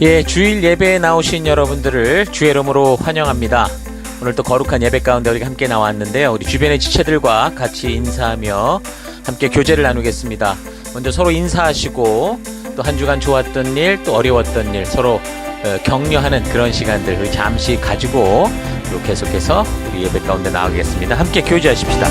예, 주일 예배에 나오신 여러분들을 주의 이름으로 환영합니다. 오늘 또 거룩한 예배 가운데 우리가 함께 나왔는데요. 우리 주변의 지체들과 같이 인사하며 함께 교제를 나누겠습니다. 먼저 서로 인사하시고 또 한 주간 좋았던 일, 또 어려웠던 일 서로 격려하는 그런 시간들 우리 잠시 가지고 또 계속해서 우리 예배 가운데 나가겠습니다. 함께 교제하십시다.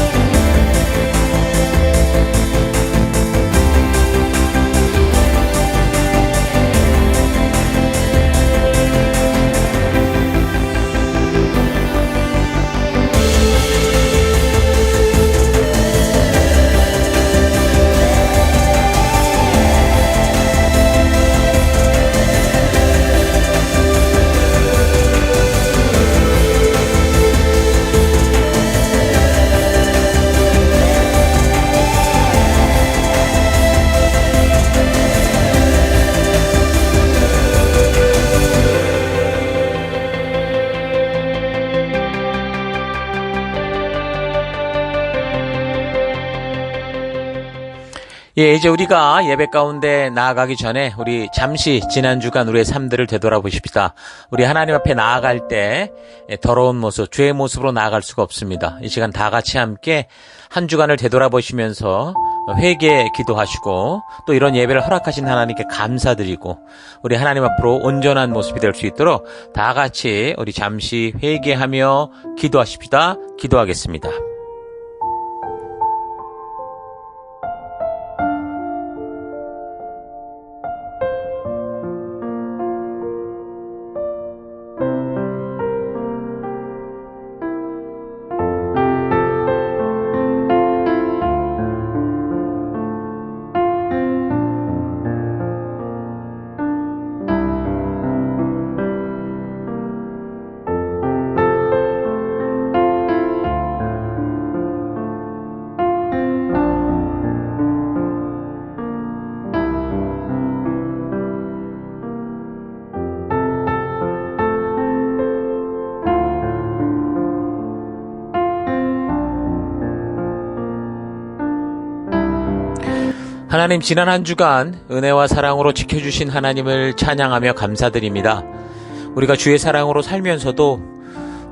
예, 이제 우리가 예배 가운데 나아가기 전에 우리 잠시 지난 주간 우리의 삶들을 되돌아보십시다. 우리 하나님 앞에 나아갈 때 더러운 모습, 죄의 모습으로 나아갈 수가 없습니다. 이 시간 다 같이 함께 한 주간을 되돌아보시면서 회개 기도하시고 또 이런 예배를 허락하신 하나님께 감사드리고 우리 하나님 앞으로 온전한 모습이 될 수 있도록 다 같이 우리 잠시 회개하며 기도하십시다. 기도하겠습니다. 하나님, 지난 한 주간 은혜와 사랑으로 지켜주신 하나님을 찬양하며 감사드립니다. 우리가 주의 사랑으로 살면서도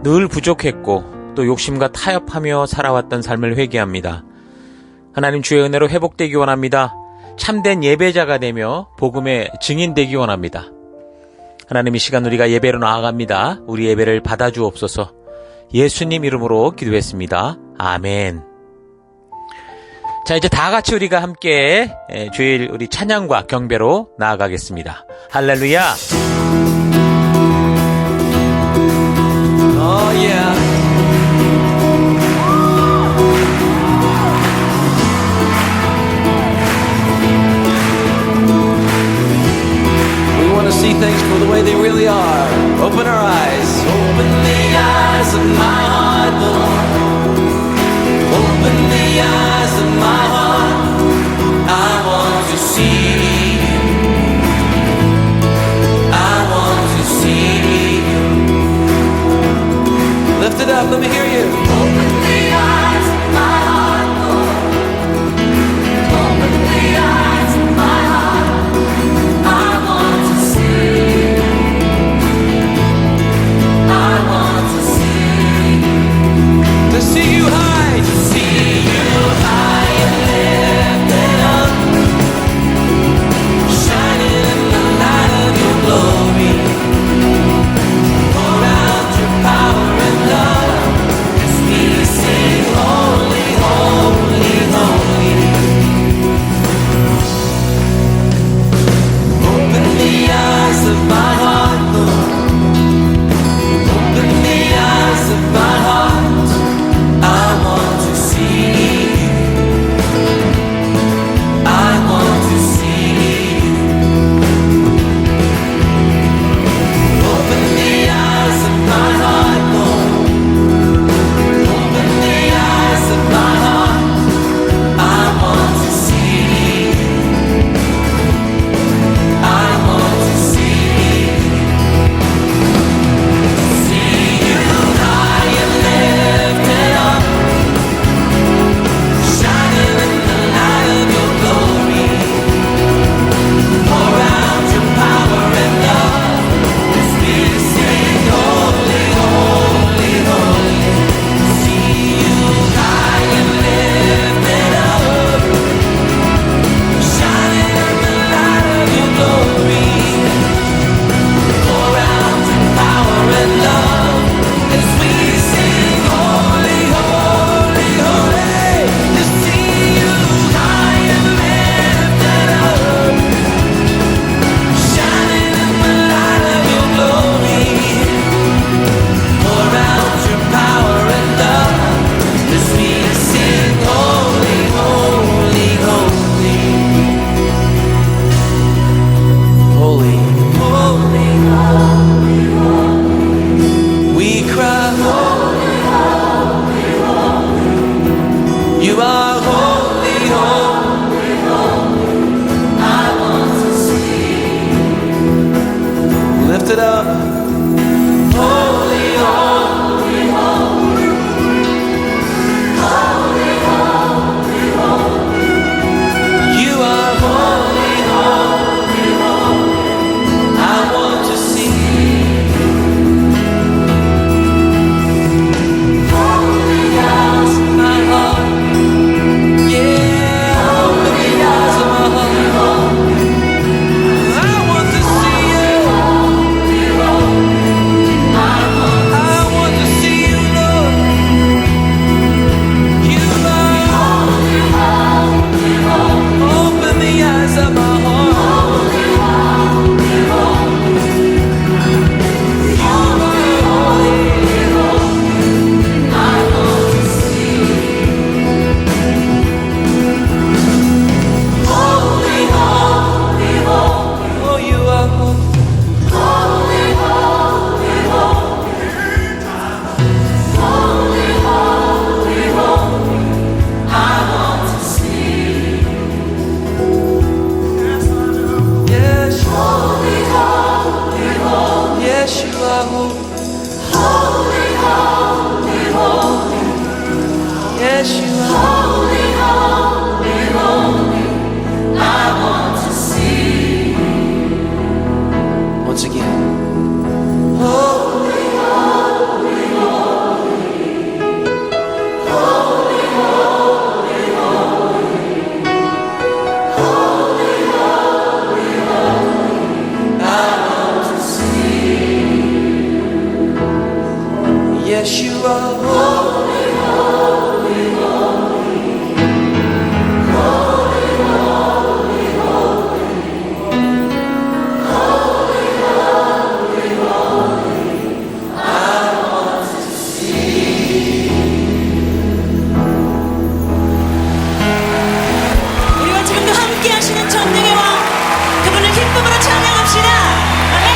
늘 부족했고 또 욕심과 타협하며 살아왔던 삶을 회개합니다. 하나님, 주의 은혜로 회복되기 원합니다. 참된 예배자가 되며 복음의 증인되기 원합니다. 하나님, 이 시간 우리가 예배로 나아갑니다. 우리 예배를 받아주옵소서. 예수님 이름으로 기도했습니다. 아멘. 자, 이제 다 같이 우리가 함께 주일 우리 찬양과 경배로 나아가겠습니다. 할렐루야. Oh yeah. We want to see things for the way they really are. Open our eyes. Open the eyes of my heart, Lord. Open the eyes of my heart. I want to see you. I want to see you. Lift it up, let me hear you. Open the eyes of my heart, Lord. Open the eyes of my heart. I want to see you. I want to see you. To see you high. To see you high and lifted up, shining in the light of your glory. Pour out your power and love as we it up. Holy, holy, holy. Holy, holy, holy. You are holy, holy, holy. I want to see. Holy eyes of my heart. Yeah, open the eyes of my heart. I want to see you. I want to see you, Lord. You are. Open the eyes of my heart. You are holy. Holy, holy, holy. Oh, you are holy. Holy, holy, holy. Holy, holy, holy. I want to see. Yes, holy, holy, holy. Yes, you are holy. Holy, holy, holy. Yes, you are holy, holy, holy. I want to see. Once again. Holy, holy, holy. Holy, holy, holy. Holy, holy, holy. I want to see. Yes, you are holy, holy, holy. Holy, holy, holy. Holy, holy, holy. I want to see. 우리와 지금도 함께 하시는 전능의 왕 그분을 기쁨으로 찬양합시다. 아멘.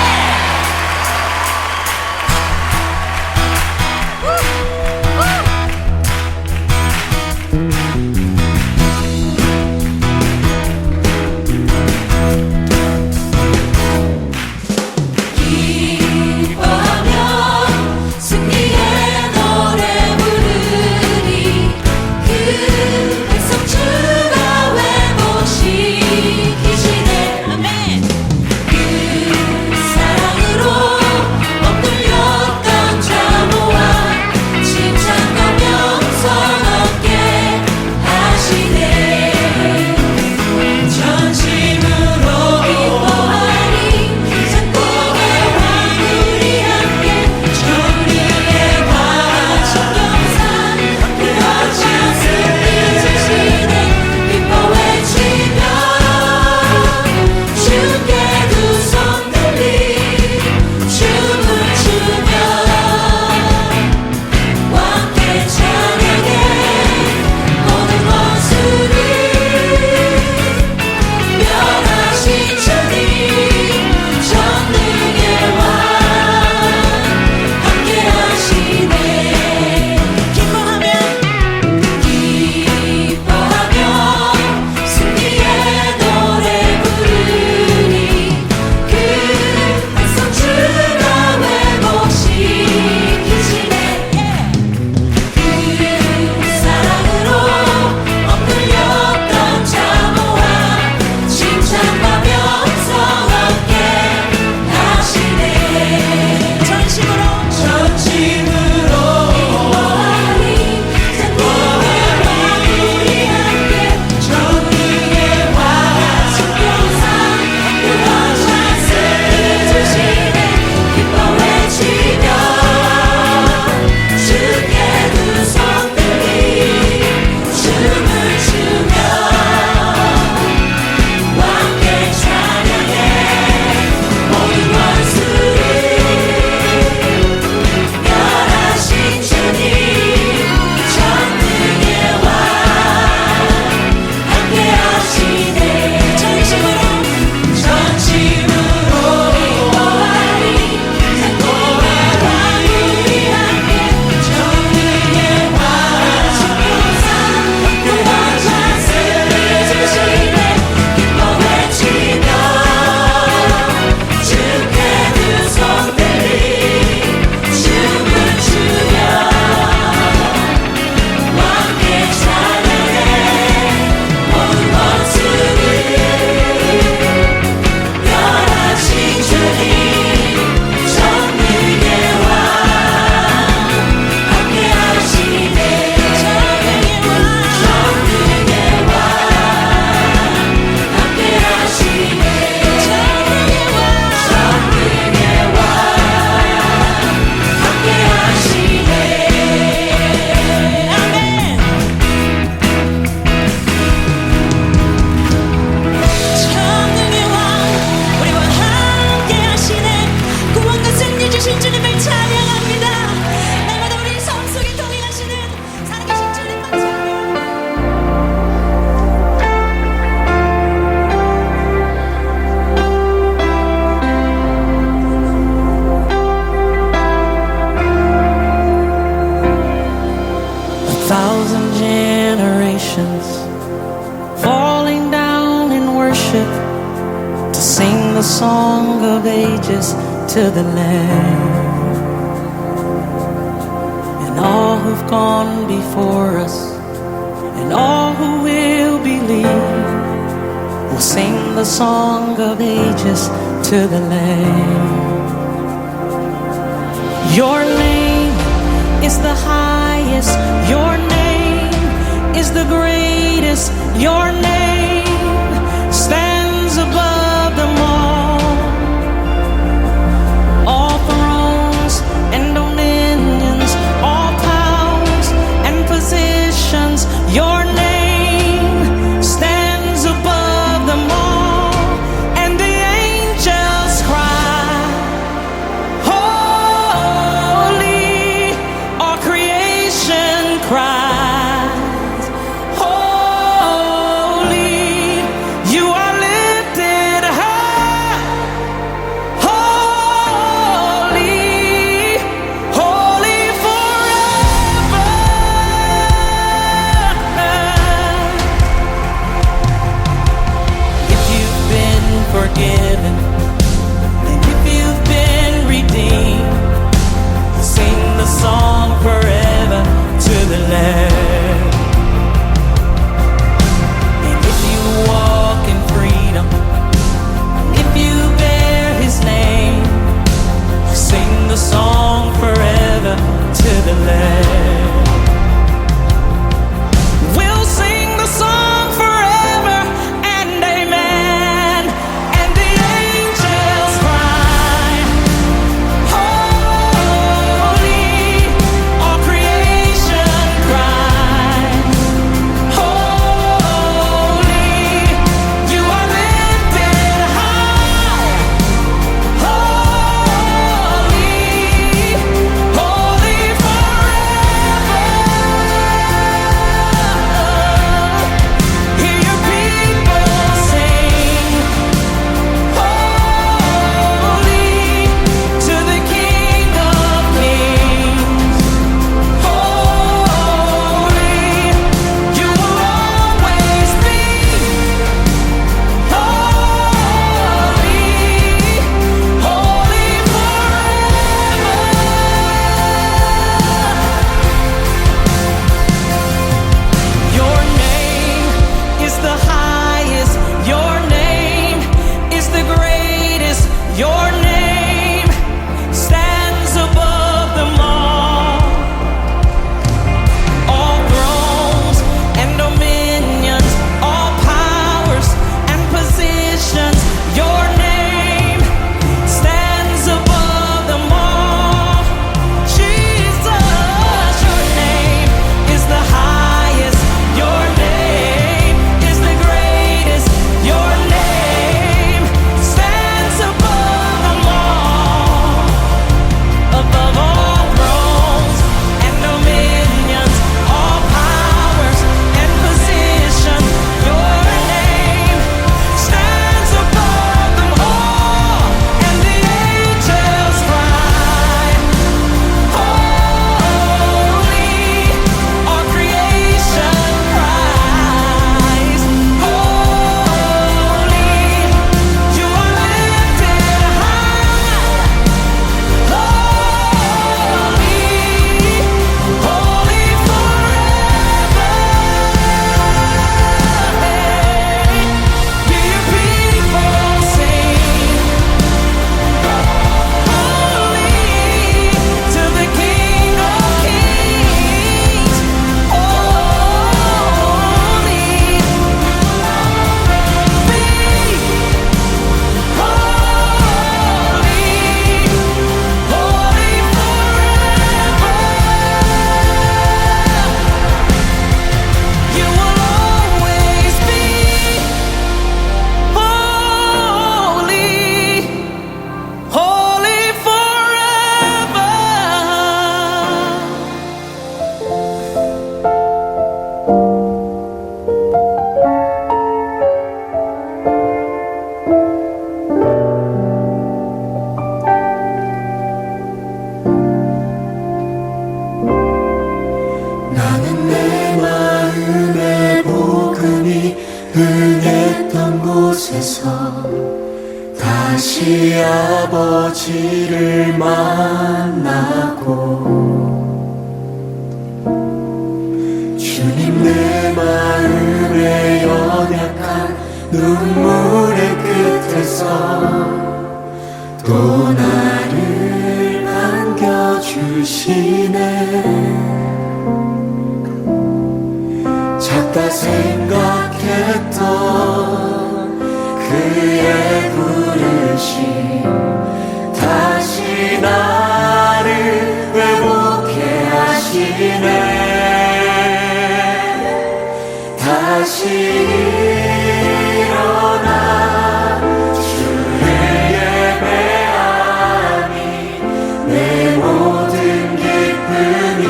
지켜주신 주님을 찬양합니다. 날마다 우리 삶 속에 동행하시는 살아계신 주님만 찬양합니다. A thousand generations falling down in worship to sing the song of ages to the Lamb. And all who've gone before us and all who will believe will sing the song of ages to the Lamb. Your name is the highest. Your name is the greatest. Your name stands above them all. All thrones and dominions, all powers and positions. Your name stands above them all. And the angels cry, holy, all creation cries, holy, 아버지를 만나고 주님 내 마음에 연약한 눈물의 끝에서 또 나를 안겨주시네. 작다 생각했던 그의 부르심 다시 나를 회복해 하시네. 다시 일어나 주를 예배하니 내 모든 기쁨이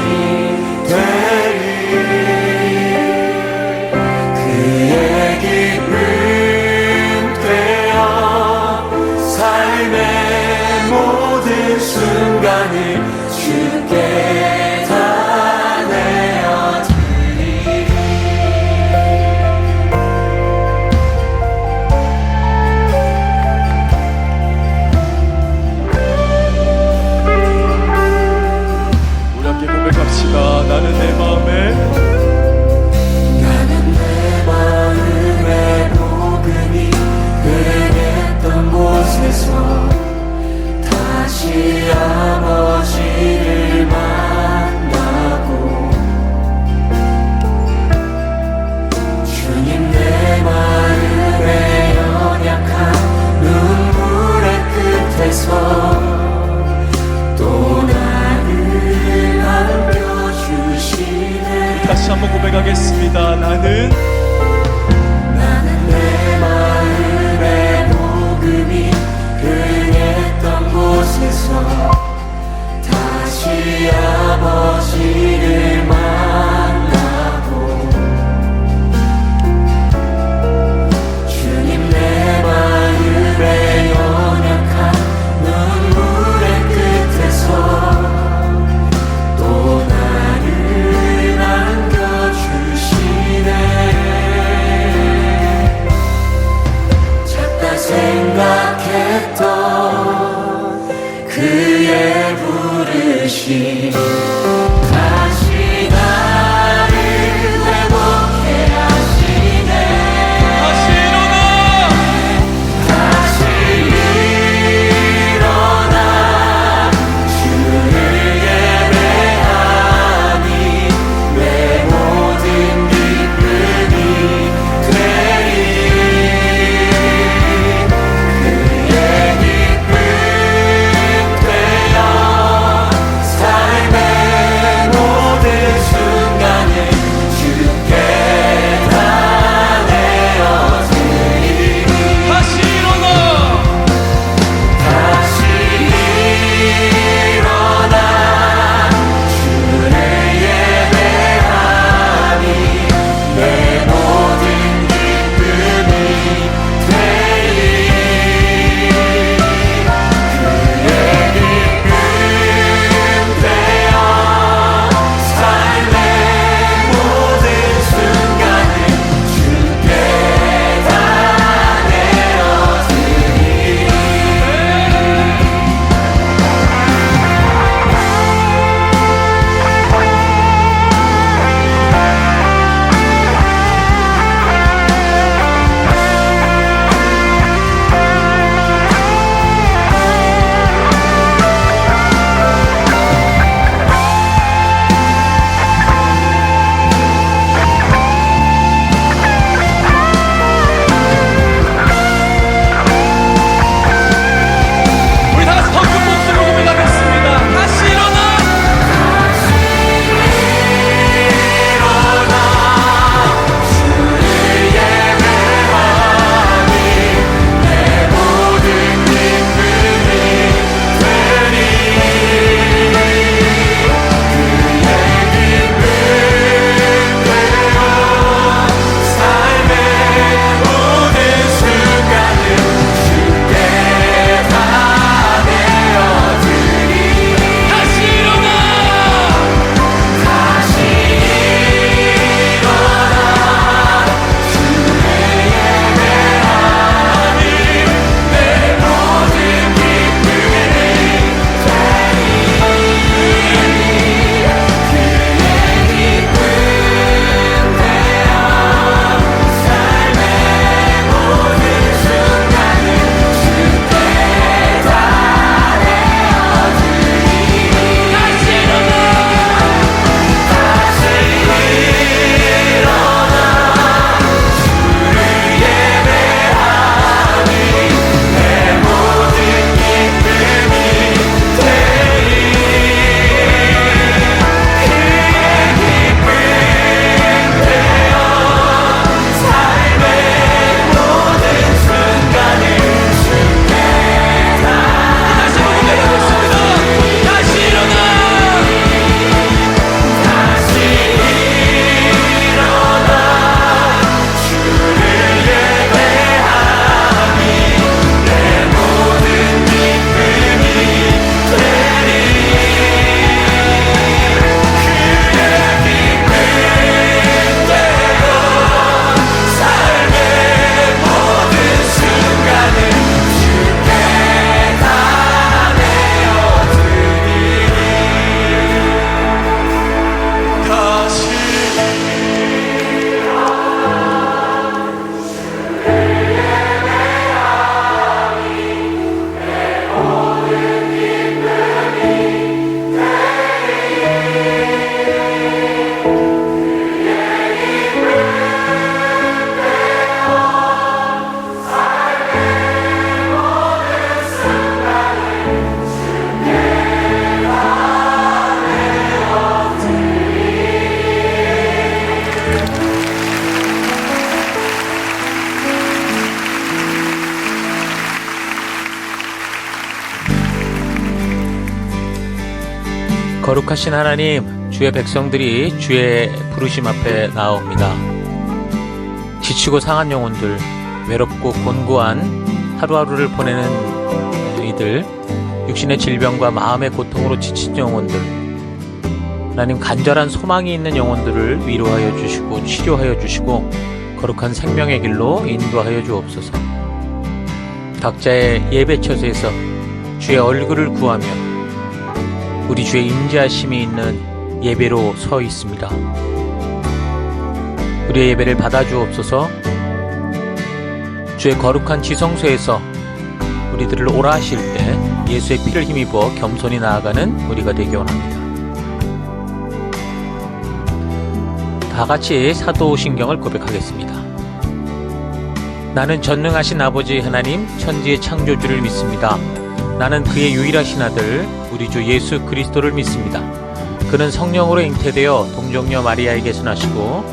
되리. 그의 기쁨 되어 삶의 모든 순간을 주께 다 내어드리리. 우리 함께 고백합시다. 나는 내 마음에 복음이 흥했던 곳에서 다시 아버지를 만나고 주님 내 마음에 연약한 눈물의 끝에서 또 나를 안겨주시네. 다시 한번 고백하겠습니다. 나는 내 마음에 복음이 흥했던 곳에서 다시 아버지를 만나고 주님 내 마음에 연약한 눈물의 끝에서 또 나를 안겨주시네. 생각했던 그의 부르심 다시 나를 회복해 하시네. 다시 일어나 다시 일어나 주를 예배하니 내 모든 기쁨이 되리. 삶의 거룩하신 하나님, 주의 백성들이 주의 부르심 앞에 나옵니다. 지치고 상한 영혼들, 외롭고 곤고한 하루하루를 보내는 이들, 육신의 질병과 마음의 고통으로 지친 영혼들, 하나님 간절한 소망이 있는 영혼들을 위로하여 주시고 치료하여 주시고 거룩한 생명의 길로 인도하여 주옵소서. 각자의 예배 처소에서 주의 얼굴을 구하며 우리 주의 임재하심이 있는 예배로 서 있습니다. 우리의 예배를 받아주옵소서. 주의 거룩한 지성소에서 우리들을 오라 하실 때 예수의 피를 힘입어 겸손히 나아가는 우리가 되기 원합니다. 다 같이 사도신경을 고백하겠습니다. 나는 전능하신 아버지 하나님 천지의 창조주를 믿습니다. 나는 그의 유일하신 아들 우리 주 예수 그리스도를 믿습니다. 그는 성령으로 잉태되어 동정녀 마리아에게서 나시고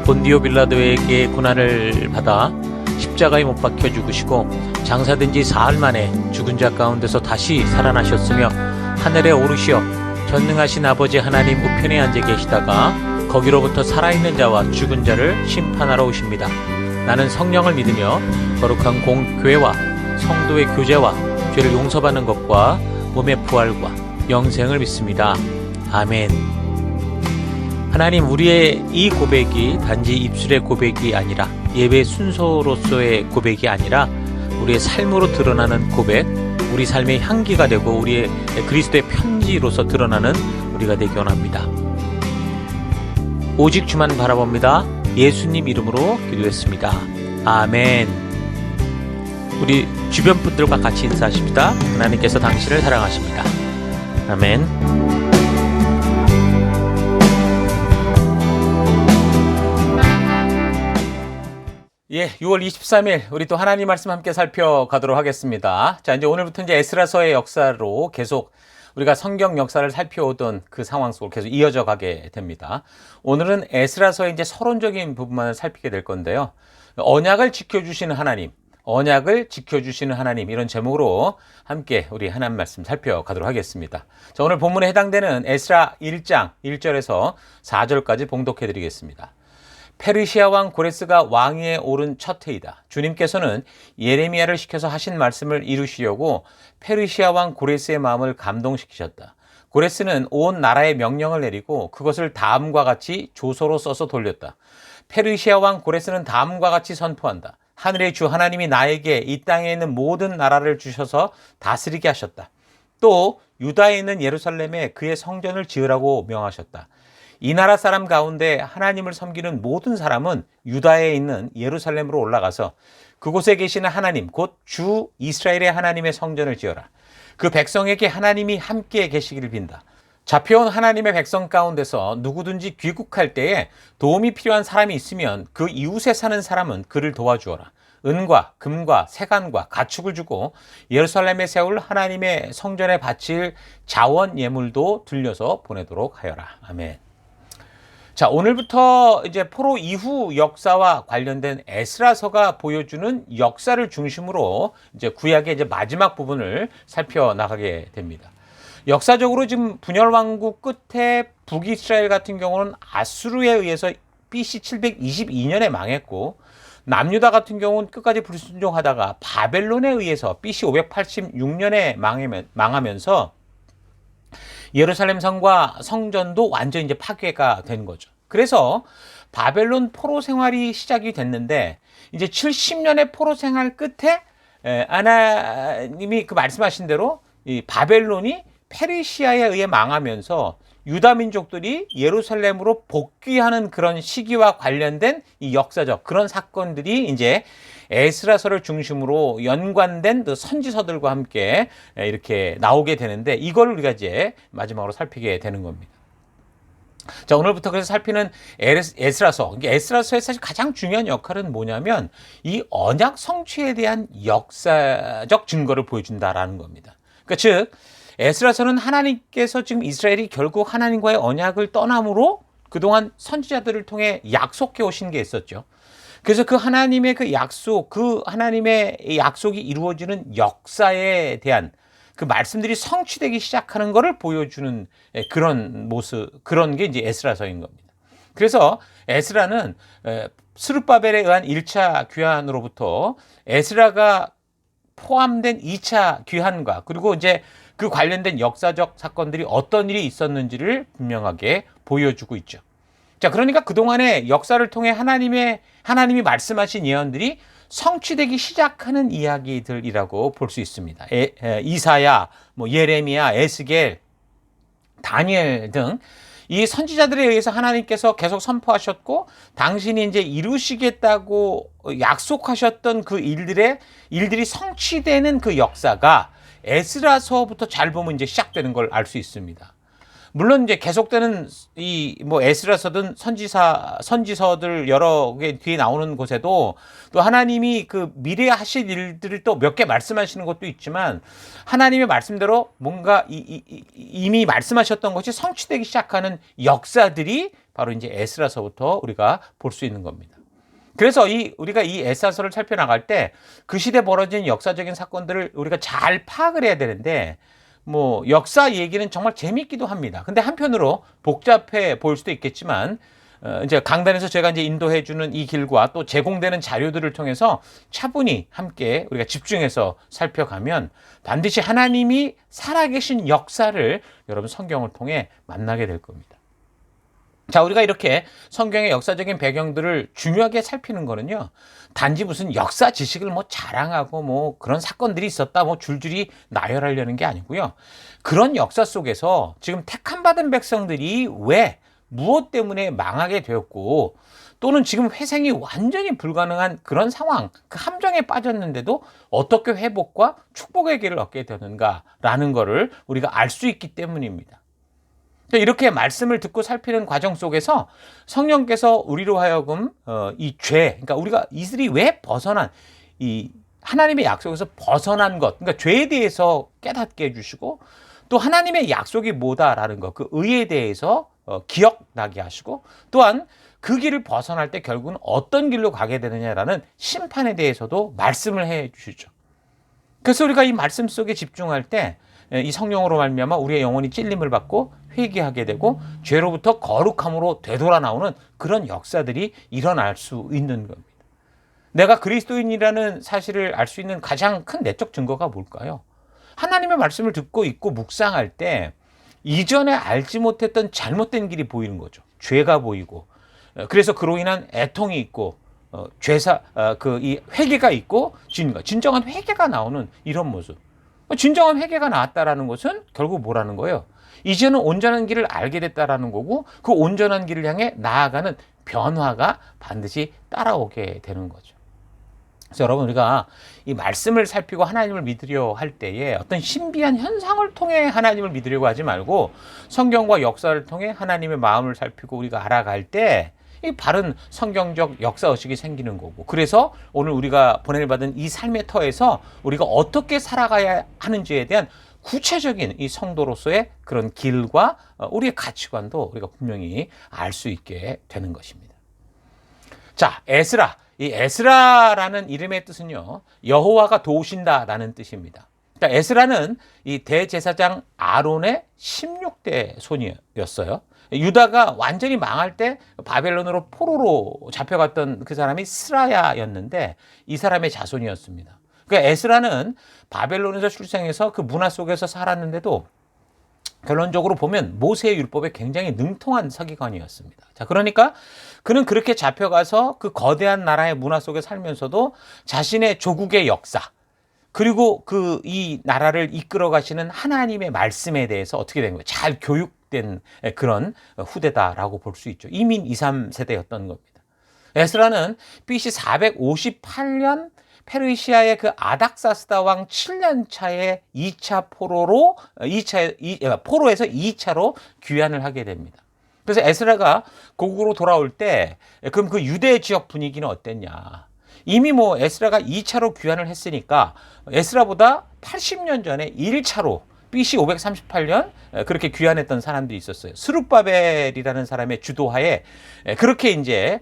본디오 빌라도에게 고난을 받아 십자가에 못 박혀 죽으시고 장사된 지 사흘 만에 죽은 자 가운데서 다시 살아나셨으며 하늘에 오르시어 전능하신 아버지 하나님 우편에 앉아 계시다가 거기로부터 살아있는 자와 죽은 자를 심판하러 오십니다. 나는 성령을 믿으며 거룩한 공교회와 성도의 교제와 죄를 용서받는 것과 몸의 부활과 영생을 믿습니다. 아멘. 하나님, 우리의 이 고백이 단지 입술의 고백이 아니라 예배 순서로서의 고백이 아니라 우리의 삶으로 드러나는 고백, 우리 삶의 향기가 되고 우리의 그리스도의 편지로서 드러나는 우리가 되기 원합니다. 오직 주만 바라봅니다. 예수님 이름으로 기도했습니다. 아멘. 우리 주변 분들과 같이 인사하십니다. 하나님께서 당신을 사랑하십니다. 아멘. 예, 6월 23일 우리 또 하나님 말씀 함께 살펴가도록 하겠습니다. 자, 이제 오늘부터 이제 에스라서의 역사로 계속 우리가 성경 역사를 살펴오던 그 상황 속으로 계속 이어져 가게 됩니다. 오늘은 에스라서의 이제 서론적인 부분만을 살피게 될 건데요. 언약을 지켜주시는 하나님, 언약을 지켜주시는 하나님, 이런 제목으로 함께 우리 하나님 말씀 살펴가도록 하겠습니다. 자, 오늘 본문에 해당되는 에스라 1장 1절에서 4절까지 봉독해 드리겠습니다. 페르시아 왕 고레스가 왕위에 오른 첫 해이다. 주님께서는 예레미야를 시켜서 하신 말씀을 이루시려고 페르시아 왕 고레스의 마음을 감동시키셨다. 고레스는 온 나라에 명령을 내리고 그것을 다음과 같이 조서로 써서 돌렸다. 페르시아 왕 고레스는 다음과 같이 선포한다. 하늘의 주 하나님이 나에게 이 땅에 있는 모든 나라를 주셔서 다스리게 하셨다. 또 유다에 있는 예루살렘에 그의 성전을 지으라고 명하셨다. 이 나라 사람 가운데 하나님을 섬기는 모든 사람은 유다에 있는 예루살렘으로 올라가서 그곳에 계시는 하나님, 곧 주 이스라엘의 하나님의 성전을 지어라. 그 백성에게 하나님이 함께 계시기를 빈다. 잡혀온 하나님의 백성 가운데서 누구든지 귀국할 때에 도움이 필요한 사람이 있으면 그 이웃에 사는 사람은 그를 도와주어라. 은과 금과 세간과 가축을 주고 예루살렘에 세울 하나님의 성전에 바칠 자원 예물도 들려서 보내도록 하여라. 아멘. 자, 오늘부터 이제 포로 이후 역사와 관련된 에스라서가 보여주는 역사를 중심으로 이제 구약의 이제 마지막 부분을 살펴나가게 됩니다. 역사적으로 지금 분열 왕국 끝에 북이스라엘 같은 경우는 아수르에 의해서 BC 722년에 망했고, 남유다 같은 경우는 끝까지 불순종하다가 바벨론에 의해서 BC 586년에 망하면서 예루살렘 성과 성전도 완전히 이제 파괴가 된 거죠. 그래서 바벨론 포로 생활이 시작이 됐는데, 이제 70년의 포로 생활 끝에 하나님이 그 말씀하신 대로 이 바벨론이 페르시아에 의해 망하면서 유다 민족들이 예루살렘으로 복귀하는 그런 시기와 관련된 이 역사적 그런 사건들이 이제 에스라서를 중심으로 연관된 그 선지서들과 함께 이렇게 나오게 되는데, 이걸 우리가 이제 마지막으로 살피게 되는 겁니다. 자, 오늘부터 그래서 살피는 에스라서. 에스라서의 사실 가장 중요한 역할은 뭐냐면 이 언약 성취에 대한 역사적 증거를 보여준다라는 겁니다. 그러니까 즉 에스라서는 하나님께서 지금 이스라엘이 결국 하나님과의 언약을 떠남으로 그동안 선지자들을 통해 약속해 오신 게 있었죠. 그래서 그 하나님의 그 약속, 그 하나님의 약속이 이루어지는 역사에 대한 그 말씀들이 성취되기 시작하는 것을 보여주는 그런 모습, 그런 게 이제 에스라서인 겁니다. 그래서 에스라는 스룹바벨에 의한 1차 귀환으로부터 에스라가 포함된 2차 귀환과 그리고 이제 그 관련된 역사적 사건들이 어떤 일이 있었는지를 분명하게 보여주고 있죠. 자, 그러니까 그동안의 역사를 통해 하나님이 말씀하신 예언들이 성취되기 시작하는 이야기들이라고 볼 수 있습니다. 이사야, 예레미야, 에스겔, 다니엘 등 이 선지자들에 의해서 하나님께서 계속 선포하셨고 당신이 이제 이루시겠다고 약속하셨던 그 일들이 성취되는 그 역사가 에스라서부터 잘 보면 이제 시작되는 걸 알 수 있습니다. 물론 이제 계속되는 에스라서든 선지서들 여러 개 뒤에 나오는 곳에도 또 하나님이 그 미래에 하실 일들을 또 몇 개 말씀하시는 것도 있지만 하나님의 말씀대로 뭔가 이미 말씀하셨던 것이 성취되기 시작하는 역사들이 바로 이제 에스라서부터 우리가 볼 수 있는 겁니다. 그래서 우리가 이 에스라서를 살펴나갈 때 그 시대 벌어진 역사적인 사건들을 우리가 잘 파악을 해야 되는데 역사 얘기는 정말 재밌기도 합니다. 근데 한편으로 복잡해 보일 수도 있겠지만, 이제 강단에서 제가 이제 인도해 주는 이 길과 또 제공되는 자료들을 통해서 차분히 함께 우리가 집중해서 살펴가면 반드시 하나님이 살아계신 역사를 여러분 성경을 통해 만나게 될 겁니다. 자, 우리가 이렇게 성경의 역사적인 배경들을 중요하게 살피는 거는요, 단지 무슨 역사 지식을 자랑하고 그런 사건들이 있었다 줄줄이 나열하려는 게 아니고요. 그런 역사 속에서 지금 택함받은 백성들이 왜 무엇 때문에 망하게 되었고 또는 지금 회생이 완전히 불가능한 그런 상황, 그 함정에 빠졌는데도 어떻게 회복과 축복의 길을 얻게 되는가라는 거를 우리가 알 수 있기 때문입니다. 이렇게 말씀을 듣고 살피는 과정 속에서 성령께서 우리로 하여금 이 죄, 그러니까 우리가 이슬이 왜 벗어난 이 하나님의 약속에서 벗어난 것, 그러니까 죄에 대해서 깨닫게 해주시고 또 하나님의 약속이 뭐다라는 것, 그 의에 대해서 기억나게 하시고 또한 그 길을 벗어날 때 결국은 어떤 길로 가게 되느냐라는 심판에 대해서도 말씀을 해 주시죠. 그래서 우리가 이 말씀 속에 집중할 때 이 성령으로 말미암아 우리의 영혼이 찔림을 받고 회개하게 되고 죄로부터 거룩함으로 되돌아 나오는 그런 역사들이 일어날 수 있는 겁니다. 내가 그리스도인이라는 사실을 알 수 있는 가장 큰 내적 증거가 뭘까요? 하나님의 말씀을 듣고 있고 묵상할 때 이전에 알지 못했던 잘못된 길이 보이는 거죠. 죄가 보이고 그래서 그로 인한 애통이 있고 이 회개가 있고 진정한 회개가 나오는 이런 모습. 진정한 회개가 나왔다라는 것은 결국 뭐라는 거예요? 이제는 온전한 길을 알게 됐다라는 거고 그 온전한 길을 향해 나아가는 변화가 반드시 따라오게 되는 거죠. 그래서 여러분 우리가 이 말씀을 살피고 하나님을 믿으려 할 때에 어떤 신비한 현상을 통해 하나님을 믿으려고 하지 말고 성경과 역사를 통해 하나님의 마음을 살피고 우리가 알아갈 때 이 바른 성경적 역사의식이 생기는 거고 그래서 오늘 우리가 보냄받은 이 삶의 터에서 우리가 어떻게 살아가야 하는지에 대한 구체적인 이 성도로서의 그런 길과 우리의 가치관도 우리가 분명히 알 수 있게 되는 것입니다. 자, 에스라. 이 에스라라는 이름의 뜻은요, 여호와가 도우신다라는 뜻입니다. 그러니까 에스라는 이 대제사장 아론의 16대 손이었어요. 유다가 완전히 망할 때 바벨론으로 포로로 잡혀갔던 그 사람이 스라야였는데 이 사람의 자손이었습니다. 그러니까 에스라는 바벨론에서 출생해서 그 문화 속에서 살았는데도 결론적으로 보면 모세의 율법에 굉장히 능통한 서기관이었습니다. 자, 그러니까 그는 그렇게 잡혀가서 그 거대한 나라의 문화 속에 살면서도 자신의 조국의 역사, 그리고 이 나라를 이끌어 가시는 하나님의 말씀에 대해서 어떻게 된 거예요? 잘 교육된 그런 후대다라고 볼 수 있죠. 이민 2, 3세대였던 겁니다. 에스라는 BC 458년 페르시아의 그 아닥사스다 왕 7년 차에 2차 포로에서 2차로 귀환을 하게 됩니다. 그래서 에스라가 고국으로 돌아올 때 그럼 그 유대 지역 분위기는 어땠냐? 이미 에스라가 2차로 귀환을 했으니까 에스라보다 80년 전에 1차로 BC 538년 그렇게 귀환했던 사람들이 있었어요. 스룹바벨이라는 사람의 주도하에 그렇게 이제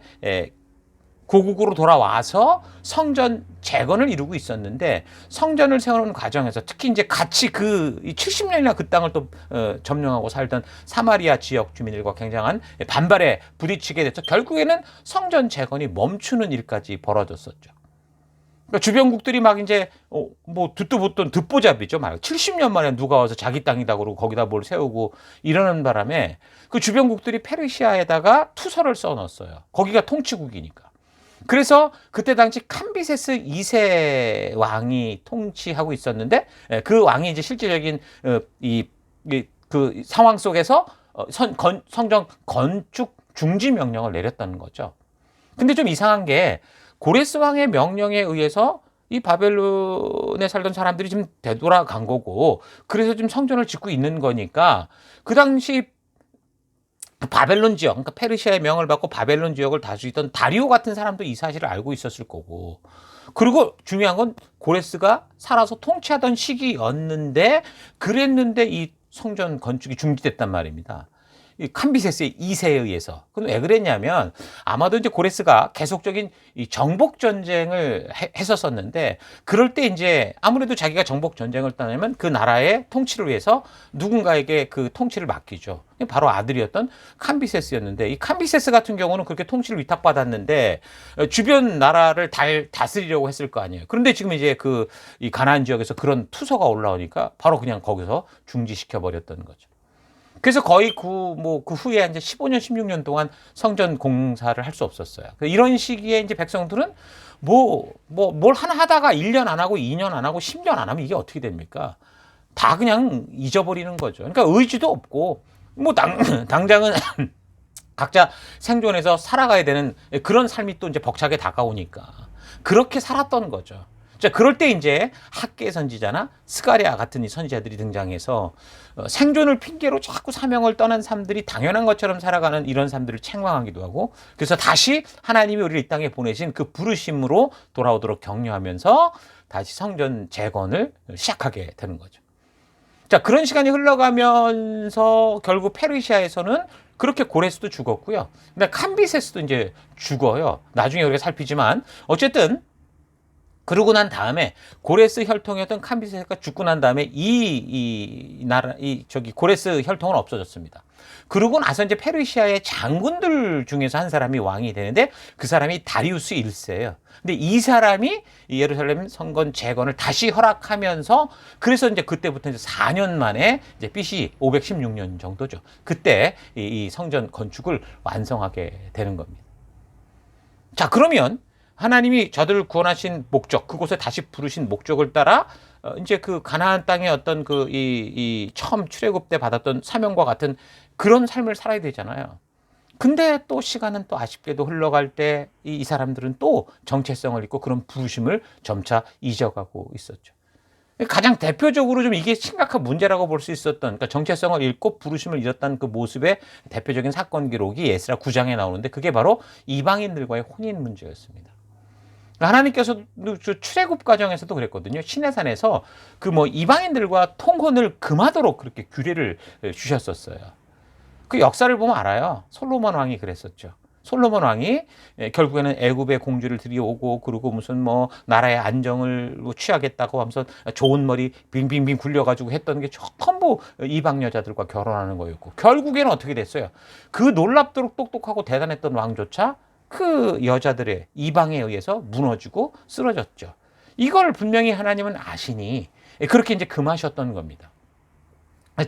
고국으로 돌아와서 성전 재건을 이루고 있었는데 성전을 세우는 과정에서 특히 이제 같이 그 70년이나 그 땅을 또 점령하고 살던 사마리아 지역 주민들과 굉장한 반발에 부딪히게 돼서 결국에는 성전 재건이 멈추는 일까지 벌어졌었죠. 그러니까 주변국들이 막 이제 뭐 듣도 보던 듣보잡이죠. 막 70년 만에 누가 와서 자기 땅이다 그러고 거기다 뭘 세우고 이러는 바람에 그 주변국들이 페르시아에다가 투서를 써놨어요. 거기가 통치국이니까. 그래서 그때 당시 캄비세스 2세 왕이 통치하고 있었는데 그 왕이 이제 실질적인 그 상황 속에서 성전 건축 중지 명령을 내렸다는 거죠. 근데 좀 이상한 게 고레스 왕의 명령에 의해서 이 바벨론에 살던 사람들이 지금 되돌아간 거고 그래서 지금 성전을 짓고 있는 거니까 그 당시 바벨론 지역, 그러니까 페르시아의 명을 받고 바벨론 지역을 다스리던 다리오 같은 사람도 이 사실을 알고 있었을 거고 그리고 중요한 건 고레스가 살아서 통치하던 시기였는데 그랬는데 이 성전 건축이 중지됐단 말입니다. 이 캄비세스의 2세에 의해서. 그럼 왜 그랬냐면 아마도 이제 고레스가 계속적인 이 정복 전쟁을 했었었는데 그럴 때 이제 아무래도 자기가 정복 전쟁을 떠나면 그 나라의 통치를 위해서 누군가에게 그 통치를 맡기죠. 바로 아들이었던 캄비세스였는데 이 캄비세스 같은 경우는 그렇게 통치를 위탁받았는데 주변 나라를 다스리려고 했을 거 아니에요. 그런데 지금 이제 그 이 가나안 지역에서 그런 투서가 올라오니까 바로 그냥 거기서 중지시켜 버렸던 거죠. 그래서 거의 그 후에 이제 15년, 16년 동안 성전 공사를 할 수 없었어요. 이런 시기에 이제 백성들은 뭘 하나 하다가 1년 안 하고 2년 안 하고 10년 안 하면 이게 어떻게 됩니까? 다 그냥 잊어버리는 거죠. 그러니까 의지도 없고, 당장은 각자 생존해서 살아가야 되는 그런 삶이 또 이제 벅차게 다가오니까. 그렇게 살았던 거죠. 자, 그럴 때 이제 학계 선지자나 스가랴 같은 이 선지자들이 등장해서 생존을 핑계로 자꾸 사명을 떠난 사람들이 당연한 것처럼 살아가는 이런 사람들을 책망하기도 하고 그래서 다시 하나님이 우리를 이 땅에 보내신 그 부르심으로 돌아오도록 격려하면서 다시 성전 재건을 시작하게 되는 거죠. 자, 그런 시간이 흘러가면서 결국 페르시아에서는 그렇게 고레스도 죽었고요. 근데 캄비세스도 이제 죽어요. 나중에 우리가 살피지만 어쨌든 그러고 난 다음에 고레스 혈통이었던 캄비세스가 죽고 난 다음에 고레스 혈통은 없어졌습니다. 그러고 나서 이제 페르시아의 장군들 중에서 한 사람이 왕이 되는데 그 사람이 다리우스 1세예요. 근데 이 사람이 예루살렘 성전 재건을 다시 허락하면서 그래서 이제 그때부터 이제 4년 만에 이제 BC 516년 정도죠. 그때 이 성전 건축을 완성하게 되는 겁니다. 자, 그러면 하나님이 저들을 구원하신 목적, 그곳에 다시 부르신 목적을 따라 이제 그 가나안 땅의 어떤 이 처음 출애굽 때 받았던 사명과 같은 그런 삶을 살아야 되잖아요. 근데 또 시간은 또 아쉽게도 흘러갈 때 이 사람들은 또 정체성을 잃고 그런 부르심을 점차 잊어가고 있었죠. 가장 대표적으로 좀 이게 심각한 문제라고 볼 수 있었던, 그러니까 정체성을 잃고 부르심을 잃었다는 그 모습의 대표적인 사건 기록이 에스라 9장에 나오는데 그게 바로 이방인들과의 혼인 문제였습니다. 하나님께서 출애굽 과정에서도 그랬거든요. 시내산에서 이방인들과 통혼을 금하도록 그렇게 규례를 주셨었어요. 그 역사를 보면 알아요. 솔로몬 왕이 그랬었죠. 솔로몬 왕이 결국에는 애굽의 공주를 들여오고 그리고 무슨 나라의 안정을 취하겠다고 하면서 좋은 머리 빙빙빙 굴려가지고 했던 게 전부 이방 여자들과 결혼하는 거였고 결국에는 어떻게 됐어요? 그 놀랍도록 똑똑하고 대단했던 왕조차 그 여자들의 이방에 의해서 무너지고 쓰러졌죠. 이걸 분명히 하나님은 아시니 그렇게 이제 금하셨던 겁니다.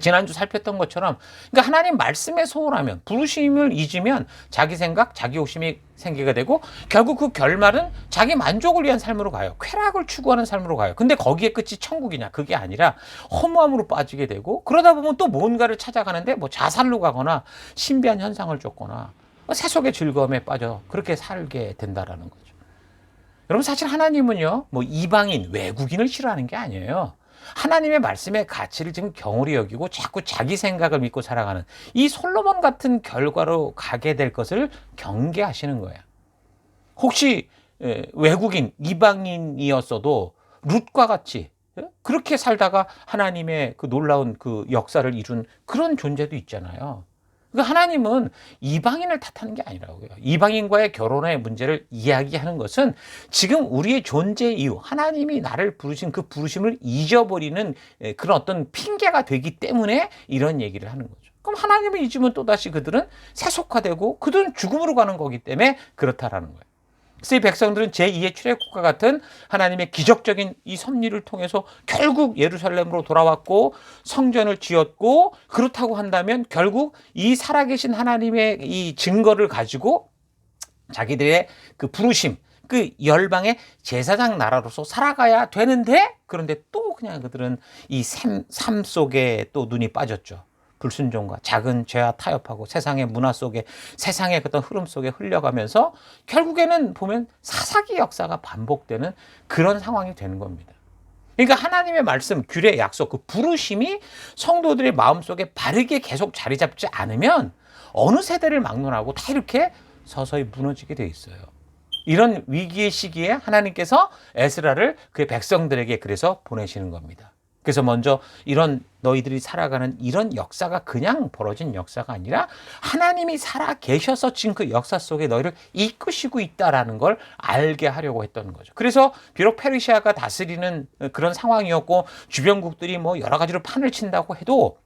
지난주 살폈던 것처럼 그러니까 하나님 말씀에 소홀하면 부르심을 잊으면 자기 생각, 자기 욕심이 생기게 되고 결국 그 결말은 자기 만족을 위한 삶으로 가요. 쾌락을 추구하는 삶으로 가요. 근데 거기에 끝이 천국이냐? 그게 아니라 허무함으로 빠지게 되고 그러다 보면 또 뭔가를 찾아가는데 자살로 가거나 신비한 현상을 쫓거나 세속의 즐거움에 빠져 그렇게 살게 된다라는 거죠. 여러분 사실 하나님은요 이방인, 외국인을 싫어하는 게 아니에요. 하나님의 말씀의 가치를 지금 경홀히 여기고 자꾸 자기 생각을 믿고 살아가는 이 솔로몬 같은 결과로 가게 될 것을 경계하시는 거예요. 혹시 외국인, 이방인이었어도 룻과 같이 그렇게 살다가 하나님의 그 놀라운 그 역사를 이룬 그런 존재도 있잖아요. 그러니까 하나님은 이방인을 탓하는 게 아니라고요. 이방인과의 결혼의 문제를 이야기하는 것은 지금 우리의 존재 이유, 하나님이 나를 부르신 그 부르심을 잊어버리는 그런 어떤 핑계가 되기 때문에 이런 얘기를 하는 거죠. 그럼 하나님을 잊으면 또다시 그들은 세속화되고 그들은 죽음으로 가는 거기 때문에 그렇다라는 거예요. 그래서 이 백성들은 제2의 출애굽과 같은 하나님의 기적적인 이 섭리를 통해서 결국 예루살렘으로 돌아왔고 성전을 지었고, 그렇다고 한다면 결국 이 살아계신 하나님의 이 증거를 가지고 자기들의 그 부르심, 그 열방의 제사장 나라로서 살아가야 되는데, 그런데 또 그냥 그들은 이 삶 속에 또 눈이 빠졌죠. 불순종과 작은 죄와 타협하고 세상의 문화 속에, 세상의 어떤 흐름 속에 흘려가면서 결국에는 보면 사사기 역사가 반복되는 그런 상황이 되는 겁니다. 그러니까 하나님의 말씀, 규례, 약속, 그 부르심이 성도들의 마음속에 바르게 계속 자리 잡지 않으면 어느 세대를 막론하고 다 이렇게 서서히 무너지게 돼 있어요. 이런 위기의 시기에 하나님께서 에스라를 그의 백성들에게 그래서 보내시는 겁니다. 그래서 먼저 이런 너희들이 살아가는 이런 역사가 그냥 벌어진 역사가 아니라 하나님이 살아 계셔서 지금 그 역사 속에 너희를 이끄시고 있다라는 걸 알게 하려고 했던 거죠. 그래서 비록 페르시아가 다스리는 그런 상황이었고 주변국들이 뭐 여러 가지로 판을 친다고 해도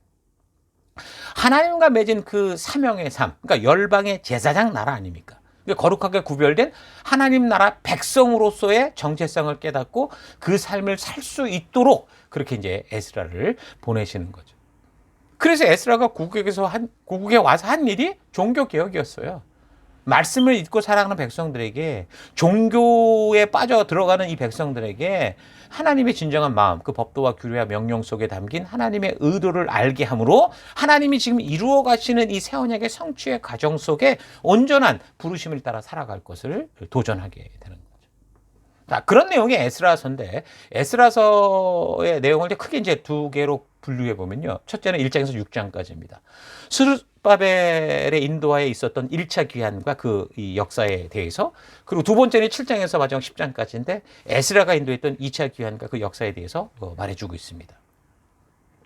하나님과 맺은 그 사명의 삶, 그러니까 열방의 제사장 나라 아닙니까? 거룩하게 구별된 하나님 나라 백성으로서의 정체성을 깨닫고 그 삶을 살 수 있도록 그렇게 이제 에스라를 보내시는 거죠. 그래서 에스라가 고국에 와서 한 일이 종교 개혁이었어요. 말씀을 읽고 살아가는 백성들에게, 종교에 빠져 들어가는 이 백성들에게 하나님의 진정한 마음, 그 법도와 규례와 명령 속에 담긴 하나님의 의도를 알게 함으로 하나님이 지금 이루어 가시는 이 새 언약의 성취의 과정 속에 온전한 부르심을 따라 살아갈 것을 도전하게 되는 거죠. 자, 그런 내용의 에스라서인데, 에스라서의 내용을 크게 이제 두 개로 분류해 보면요. 첫째는 1장에서 6장까지입니다. 스룹바벨의 인도하에 있었던 1차 귀환과 그 이 역사에 대해서, 그리고 두 번째는 7장에서 마지막 10장까지인데 에스라가 인도했던 2차 귀환과 그 역사에 대해서 말해주고 있습니다.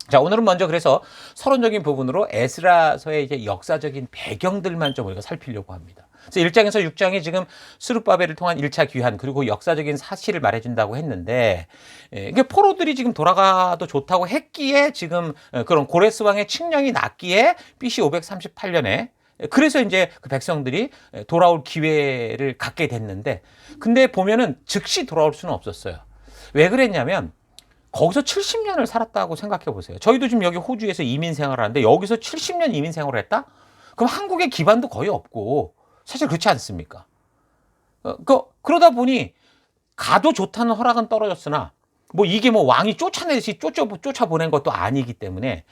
자, 오늘은 먼저 그래서 서론적인 부분으로 에스라서의 이제 역사적인 배경들만 좀 우리가 살피려고 합니다. 그래서 1장에서 6장이 지금 스룹바벨을 통한 1차 귀환, 그리고 역사적인 사실을 말해준다고 했는데, 이게 포로들이 지금 돌아가도 좋다고 했기에 지금 그런 고레스 왕의 칙령이 났기에 BC 538년에 그래서 이제 그 백성들이 돌아올 기회를 갖게 됐는데, 근데 보면은 즉시 돌아올 수는 없었어요. 왜 그랬냐면 거기서 70년을 살았다고 생각해 보세요. 저희도 지금 여기 호주에서 이민 생활을 하는데 여기서 70년 이민 생활을 했다? 그럼 한국의 기반도 거의 없고, 사실 그렇지 않습니까? 그러다 보니 가도 좋다는 허락은 떨어졌으나 뭐 이게 뭐 왕이 쫓아내듯이 쫓아보낸 것도 아니기 때문에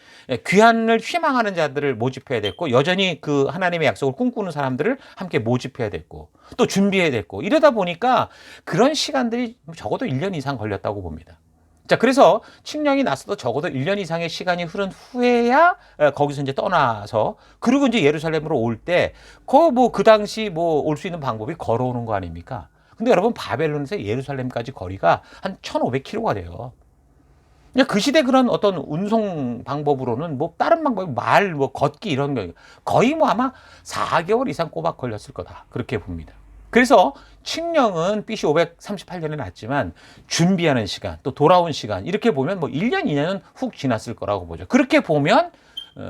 귀환을 희망하는 자들을 모집해야 됐고, 여전히 그 하나님의 약속을 꿈꾸는 사람들을 함께 모집해야 됐고, 또 준비해야 됐고, 이러다 보니까 그런 시간들이 적어도 1년 이상 걸렸다고 봅니다. 자, 그래서 칙령이 났어도 적어도 1년 이상의 시간이 흐른 후에야 거기서 이제 떠나서, 그리고 이제 예루살렘으로 올 때 그 당시 뭐 올 수 있는 방법이 걸어오는 거 아닙니까? 근데 여러분, 바벨론에서 예루살렘까지 거리가 한 1,500km가 돼요. 그 시대 그런 어떤 운송 방법으로는 뭐 다른 방법이 말, 뭐 걷기 이런 거 거의 뭐 아마 4개월 이상 꼬박 걸렸을 거다, 그렇게 봅니다. 그래서 칙령은 BC 538년에 났지만 준비하는 시간, 또 돌아온 시간, 이렇게 보면 뭐 1년, 2년은 훅 지났을 거라고 보죠. 그렇게 보면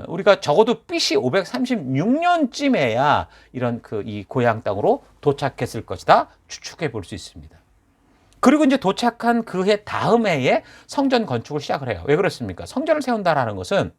우리가 적어도 BC 536년쯤에야 이런 이 고향 땅으로 도착했을 것이다 추측해 볼 수 있습니다. 그리고 이제 도착한 그 해 다음 해에 성전 건축을 시작을 해요. 왜 그렇습니까? 성전을 세운다라는 것은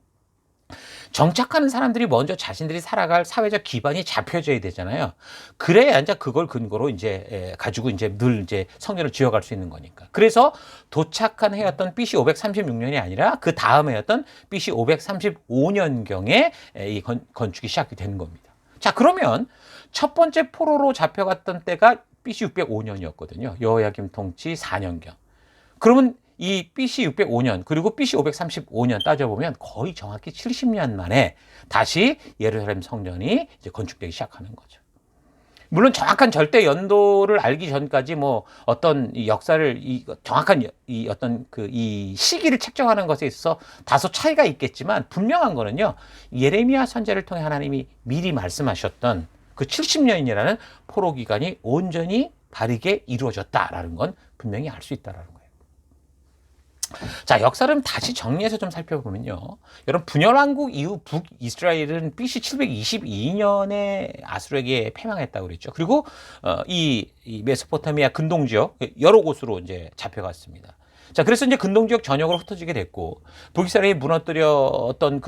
정착하는 사람들이 먼저 자신들이 살아갈 사회적 기반이 잡혀져야 되잖아요. 그래야 이제 그걸 근거로 이제 가지고 이제 늘 이제 성전을 지어갈 수 있는 거니까. 그래서 도착한 해였던 BC 536년이 아니라 그 다음 해였던 BC 535년경에 이 건축이 시작이 되는 겁니다. 자, 그러면 첫 번째 포로로 잡혀갔던 때가 BC 605년이었거든요. 여호야김 통치 4년경. 그러면 이 BC 605년 그리고 BC 535년 따져보면 거의 정확히 70년 만에 다시 예루살렘 성전이 이제 건축되기 시작하는 거죠. 물론 정확한 절대 연도를 알기 전까지 뭐 어떤 이 역사를 정확한 이 어떤 그 이 시기를 책정하는 것에 있어서 다소 차이가 있겠지만 분명한 거는요. 예레미야 선지자를 통해 하나님이 미리 말씀하셨던 그 70년이라는 포로 기간이 온전히 바르게 이루어졌다라는 건 분명히 알 수 있다라는 거예요. 자, 역사를 다시 정리해서 좀 살펴보면요. 여러분, 분열왕국 이후 북이스라엘은 BC 722년에 아수르에게 패망했다고 그랬죠. 그리고 이 메소포타미아 근동 지역 여러 곳으로 이제 잡혀갔습니다. 자, 그래서 이제 근동 지역 전역으로 흩어지게 됐고, 북이스라엘이 무너뜨렸던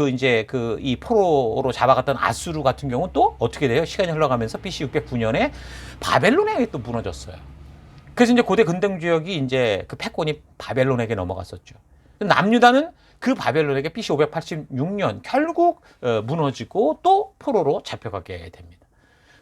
이 포로로 잡아갔던 아수르 같은 경우는 또 어떻게 돼요? 시간이 흘러가면서 BC 609년에 바벨론에 또 무너졌어요. 그래서 이제 고대 근동 지역이 이제 그 패권이 바벨론에게 넘어갔었죠. 남유다는 그 바벨론에게 BC 586년 결국 무너지고 또 포로로 잡혀가게 됩니다.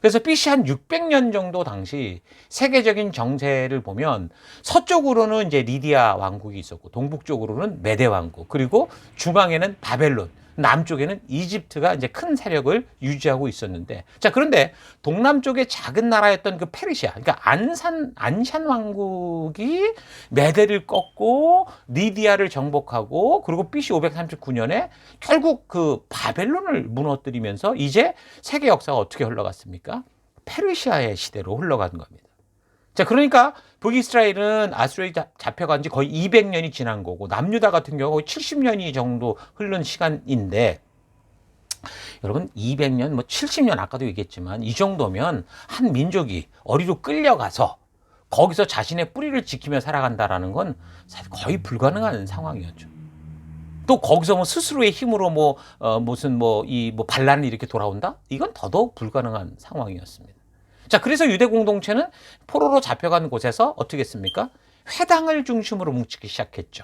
그래서 BC 한 600년 정도 당시 세계적인 정세를 보면 서쪽으로는 이제 리디아 왕국이 있었고 동북쪽으로는 메데 왕국, 그리고 중앙에는 바벨론, 남쪽에는 이집트가 이제 큰 세력을 유지하고 있었는데, 자, 그런데 동남쪽의 작은 나라였던 그 페르시아, 그러니까 안샨 왕국이 메데를 꺾고 리디아를 정복하고, 그리고 BC 539년에 결국 그 바벨론을 무너뜨리면서 이제 세계 역사가 어떻게 흘러갔습니까? 페르시아의 시대로 흘러간 겁니다. 자, 그러니까 북이스라엘은 아수르에 잡혀간 지 거의 200년이 지난 거고, 남유다 같은 경우 거의 70년이 정도 흐른 시간인데, 여러분 200년, 뭐 70년 아까도 얘기했지만 이 정도면 한 민족이 어디로 끌려가서 거기서 자신의 뿌리를 지키며 살아간다라는 건 사실 거의 불가능한 상황이었죠. 또 거기서 뭐 스스로의 힘으로 무슨 반란이 이렇게 돌아온다? 이건 더더욱 불가능한 상황이었습니다. 자, 그래서 유대 공동체는 포로로 잡혀간 곳에서 어떻게 했습니까? 회당을 중심으로 뭉치기 시작했죠.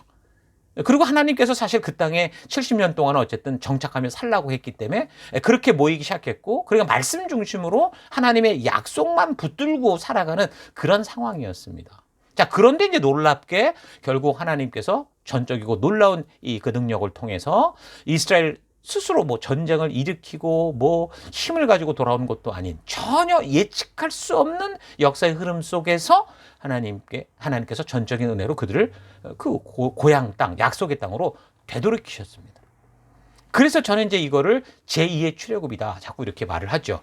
그리고 하나님께서 사실 그 땅에 70년 동안 어쨌든 정착하며 살라고 했기 때문에 그렇게 모이기 시작했고, 그러니까 말씀 중심으로 하나님의 약속만 붙들고 살아가는 그런 상황이었습니다. 자, 그런데 이제 놀랍게 결국 하나님께서 전적이고 놀라운 그 능력을 통해서 이스라엘 스스로 뭐 전쟁을 일으키고 뭐 힘을 가지고 돌아오는 것도 아닌 전혀 예측할 수 없는 역사의 흐름 속에서 하나님께서 전적인 은혜로 그들을 그 고향 땅, 약속의 땅으로 되돌이키셨습니다. 그래서 저는 이제 이거를 제2의 출애굽이다 자꾸 이렇게 말을 하죠.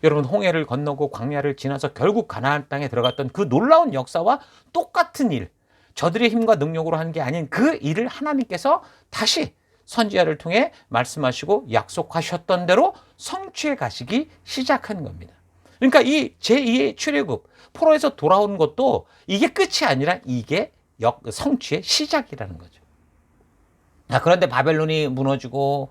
여러분, 홍해를 건너고 광야를 지나서 결국 가나안 땅에 들어갔던 그 놀라운 역사와 똑같은 일, 저들의 힘과 능력으로 한 게 아닌 그 일을 하나님께서 다시 선지자를 통해 말씀하시고 약속하셨던 대로 성취해 가시기 시작한 겁니다. 그러니까 이 제2의 출애굽, 포로에서 돌아온 것도 이게 끝이 아니라 이게 성취의 시작이라는 거죠. 자, 그런데 바벨론이 무너지고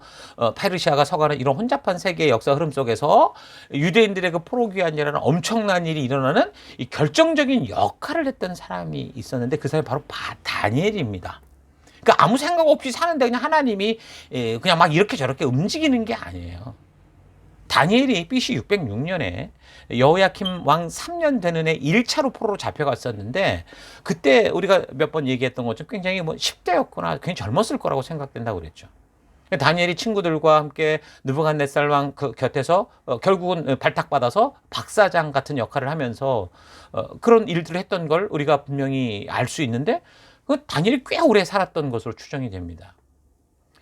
페르시아가 서가는 이런 혼잡한 세계의 역사 흐름 속에서 유대인들의 그 포로 귀환이라는 엄청난 일이 일어나는 이 결정적인 역할을 했던 사람이 있었는데, 그 사람이 바로 다니엘입니다. 그러니까 아무 생각 없이 사는데 그냥 하나님이 그냥 막 이렇게 저렇게 움직이는 게 아니에요. 다니엘이 BC 606년에 여호야킴 왕 3년 되는 해 1차로 포로로 잡혀갔었는데, 그때 우리가 몇 번 얘기했던 것처럼 굉장히 10대였거나 굉장히 젊었을 거라고 생각된다고 그랬죠. 다니엘이 친구들과 함께 느부갓네살 왕 그 곁에서 결국은 발탁받아서 박사장 같은 역할을 하면서 그런 일들을 했던 걸 우리가 분명히 알 수 있는데, 그 다니엘이 꽤 오래 살았던 것으로 추정이 됩니다.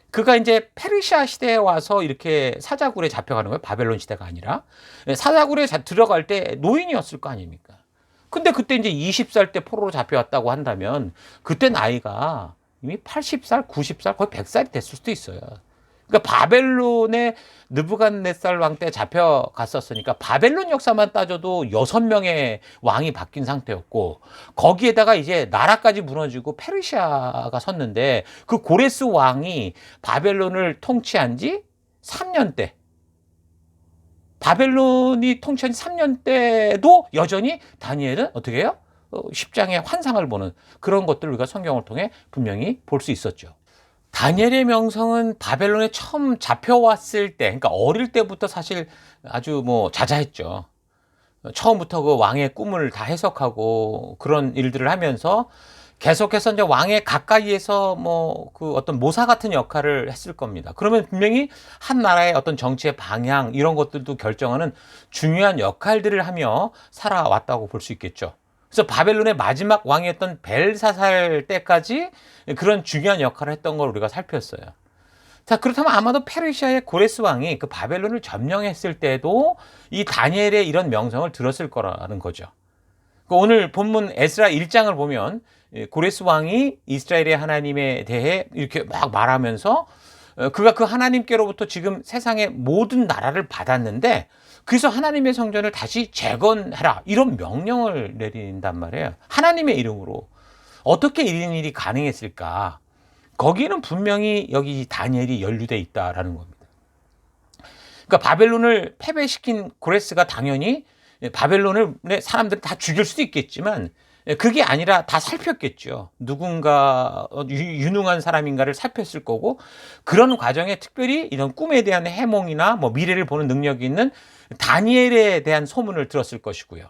그가 이제 페르시아 시대에 와서 이렇게 사자굴에 잡혀가는 거예요. 바벨론 시대가 아니라. 사자굴에 들어갈 때 노인이었을 거 아닙니까? 근데 그때 이제 20살 때 포로로 잡혀왔다고 한다면 그때 나이가 이미 80살, 90살, 거의 100살이 됐을 수도 있어요. 그러니까 바벨론의 느부갓네살 왕 때 잡혀갔었으니까 바벨론 역사만 따져도 6명의 왕이 바뀐 상태였고, 거기에다가 이제 나라까지 무너지고 페르시아가 섰는데, 그 고레스 왕이 바벨론을 통치한 지 3년 때, 바벨론이 통치한 3년 때도 여전히 다니엘은 어떻게 해요? 십장의 환상을 보는 그런 것들을 우리가 성경을 통해 분명히 볼 수 있었죠. 다니엘의 명성은 바벨론에 처음 잡혀왔을 때, 그러니까 어릴 때부터 사실 아주 자자했죠. 처음부터 그 왕의 꿈을 다 해석하고 그런 일들을 하면서 계속해서 이제 왕의 가까이에서 뭐 그 어떤 모사 같은 역할을 했을 겁니다. 그러면 분명히 한 나라의 어떤 정치의 방향 이런 것들도 결정하는 중요한 역할들을 하며 살아왔다고 볼 수 있겠죠. 그래서 바벨론의 마지막 왕이었던 벨사살 때까지 그런 중요한 역할을 했던 걸 우리가 살폈어요. 자, 그렇다면 아마도 페르시아의 고레스 왕이 그 바벨론을 점령했을 때도 이 다니엘의 이런 명성을 들었을 거라는 거죠. 오늘 본문 에스라 1장을 보면 고레스 왕이 이스라엘의 하나님에 대해 이렇게 막 말하면서 그가 그 하나님께로부터 지금 세상의 모든 나라를 받았는데 그래서 하나님의 성전을 다시 재건해라 이런 명령을 내린단 말이에요. 하나님의 이름으로. 어떻게 이런 일이 가능했을까? 거기는 분명히 여기 다니엘이 연루돼 있다라는 겁니다. 그러니까 바벨론을 패배시킨 고레스가 당연히 바벨론의 사람들을 다 죽일 수도 있겠지만 그게 아니라 다 살폈겠죠. 누군가 유능한 사람인가를 살폈을 거고 그런 과정에 특별히 이런 꿈에 대한 해몽이나 뭐 미래를 보는 능력이 있는 다니엘에 대한 소문을 들었을 것이고요.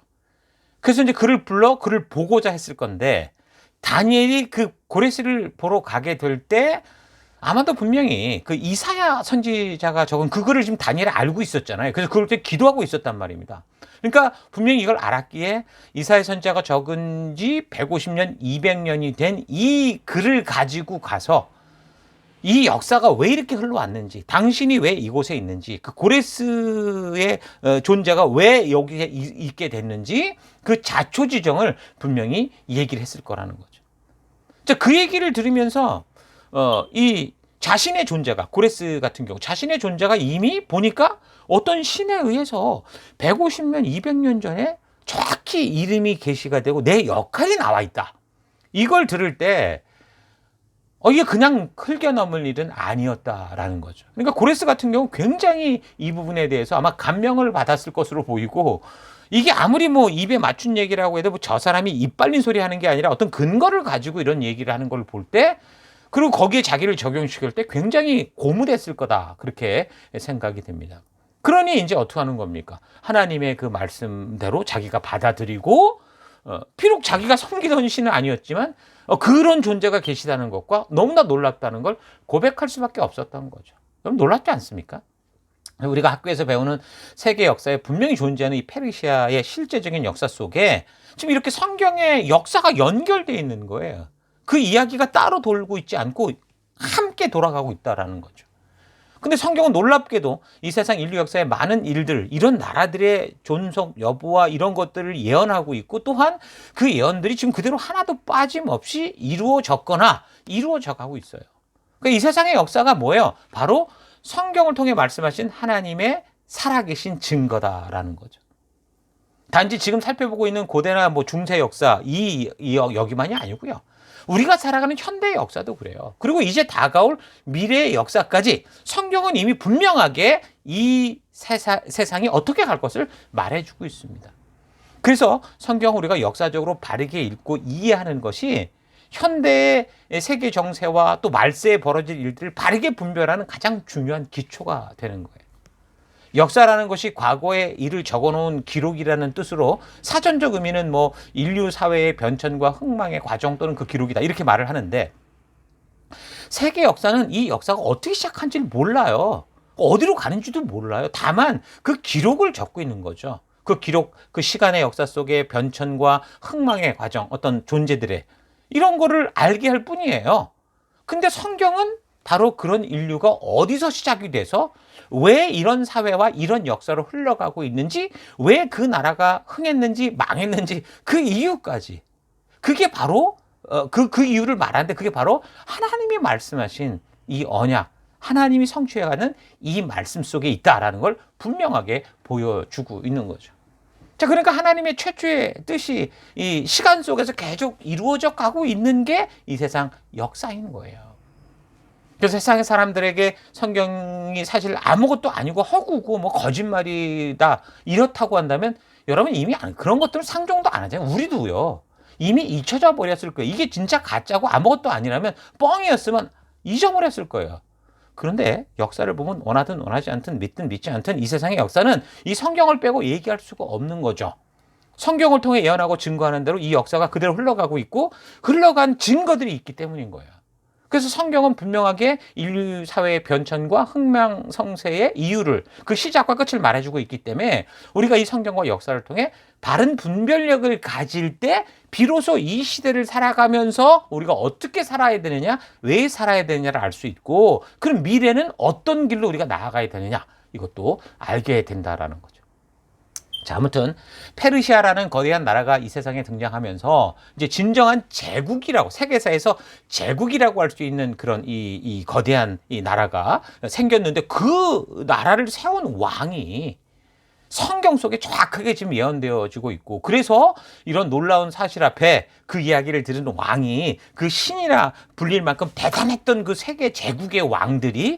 그래서 이제 그를 불러 그를 보고자 했을 건데 다니엘이 그 고레스를 보러 가게 될 때 아마도 분명히 그 이사야 선지자가 적은 그거를 지금 다니엘이 알고 있었잖아요. 그래서 그럴 때 기도하고 있었단 말입니다. 그러니까 분명히 이걸 알았기에 이사야 선지자가 적은 지 150년, 200년이 된 이 글을 가지고 가서 이 역사가 왜 이렇게 흘러왔는지, 당신이 왜 이곳에 있는지, 그 고레스의 존재가 왜 여기에 있게 됐는지 그 자초지정을 분명히 얘기를 했을 거라는 거죠. 자, 그 얘기를 들으면서 이 자신의 존재가 고레스 같은 경우 자신의 존재가 이미 보니까 어떤 신에 의해서 150년, 200년 전에 정확히 이름이 게시가 되고 내 역할이 나와 있다. 이걸 들을 때 이게 그냥 흘겨 넘을 일은 아니었다라는 거죠. 그러니까 고레스 같은 경우 굉장히 이 부분에 대해서 아마 감명을 받았을 것으로 보이고 이게 아무리 뭐 입에 맞춘 얘기라고 해도 뭐 저 사람이 입 빨린 소리 하는 게 아니라 어떤 근거를 가지고 이런 얘기를 하는 걸 볼 때 그리고 거기에 자기를 적용시킬 때 굉장히 고무됐을 거다. 그렇게 생각이 됩니다. 그러니 이제 어떻게 하는 겁니까? 하나님의 그 말씀대로 자기가 받아들이고 비록 자기가 섬기던 신은 아니었지만 그런 존재가 계시다는 것과 너무나 놀랍다는 걸 고백할 수밖에 없었던 거죠. 그럼 놀랍지 않습니까? 우리가 학교에서 배우는 세계 역사에 분명히 존재하는 이 페르시아의 실제적인 역사 속에 지금 이렇게 성경의 역사가 연결되어 있는 거예요. 그 이야기가 따로 돌고 있지 않고 함께 돌아가고 있다는 거죠. 근데 성경은 놀랍게도 이 세상 인류 역사의 많은 일들, 이런 나라들의 존속 여부와 이런 것들을 예언하고 있고 또한 그 예언들이 지금 그대로 하나도 빠짐없이 이루어졌거나 이루어져 가고 있어요. 그러니까 이 세상의 역사가 뭐예요? 바로 성경을 통해 말씀하신 하나님의 살아계신 증거다라는 거죠. 단지 지금 살펴보고 있는 고대나 뭐 중세 역사 여기만이 아니고요. 우리가 살아가는 현대의 역사도 그래요. 그리고 이제 다가올 미래의 역사까지 성경은 이미 분명하게 이 세상이 어떻게 갈 것을 말해주고 있습니다. 그래서 성경 우리가 역사적으로 바르게 읽고 이해하는 것이 현대의 세계 정세와 또 말세에 벌어질 일들을 바르게 분별하는 가장 중요한 기초가 되는 거예요. 역사라는 것이 과거의 일을 적어놓은 기록이라는 뜻으로 사전적 의미는 뭐 인류 사회의 변천과 흥망의 과정 또는 그 기록이다 이렇게 말을 하는데 세계 역사는 이 역사가 어떻게 시작한지를 몰라요. 어디로 가는지도 몰라요. 다만 그 기록을 적고 있는 거죠. 그 기록, 그 시간의 역사 속의 변천과 흥망의 과정, 어떤 존재들의 이런 거를 알게 할 뿐이에요. 근데 성경은 바로 그런 인류가 어디서 시작이 돼서 왜 이런 사회와 이런 역사로 흘러가고 있는지, 왜 그 나라가 흥했는지 망했는지 그 이유까지. 그게 바로 그 이유를 말하는데 그게 바로 하나님이 말씀하신 이 언약, 하나님이 성취해가는 이 말씀 속에 있다라는 걸 분명하게 보여주고 있는 거죠. 자, 그러니까 하나님의 최초의 뜻이 이 시간 속에서 계속 이루어져 가고 있는 게 이 세상 역사인 거예요. 그래서 세상의 사람들에게 성경이 사실 아무것도 아니고 허구고 뭐 거짓말이다 이렇다고 한다면 여러분 이미 그런 것들은 상종도 안 하잖아요. 우리도요. 이미 잊혀져 버렸을 거예요. 이게 진짜 가짜고 아무것도 아니라면 뻥이었으면 잊어버렸을 거예요. 그런데 역사를 보면 원하든 원하지 않든 믿든 믿지 않든 이 세상의 역사는 이 성경을 빼고 얘기할 수가 없는 거죠. 성경을 통해 예언하고 증거하는 대로 이 역사가 그대로 흘러가고 있고 흘러간 증거들이 있기 때문인 거예요. 그래서 성경은 분명하게 인류 사회의 변천과 흥망성쇠의 이유를, 그 시작과 끝을 말해주고 있기 때문에 우리가 이 성경과 역사를 통해 바른 분별력을 가질 때 비로소 이 시대를 살아가면서 우리가 어떻게 살아야 되느냐, 왜 살아야 되느냐를 알 수 있고, 그럼 미래는 어떤 길로 우리가 나아가야 되느냐, 이것도 알게 된다라는 거죠. 자, 아무튼 페르시아라는 거대한 나라가 이 세상에 등장하면서 이제 진정한 제국이라고, 세계사에서 제국이라고 할 수 있는 그런 이 거대한 이 나라가 생겼는데, 그 나라를 세운 왕이 성경 속에 정확하게 지금 예언되어지고 있고, 그래서 이런 놀라운 사실 앞에 그 이야기를 들은 왕이, 그 신이라 불릴 만큼 대단했던 그 세계 제국의 왕들이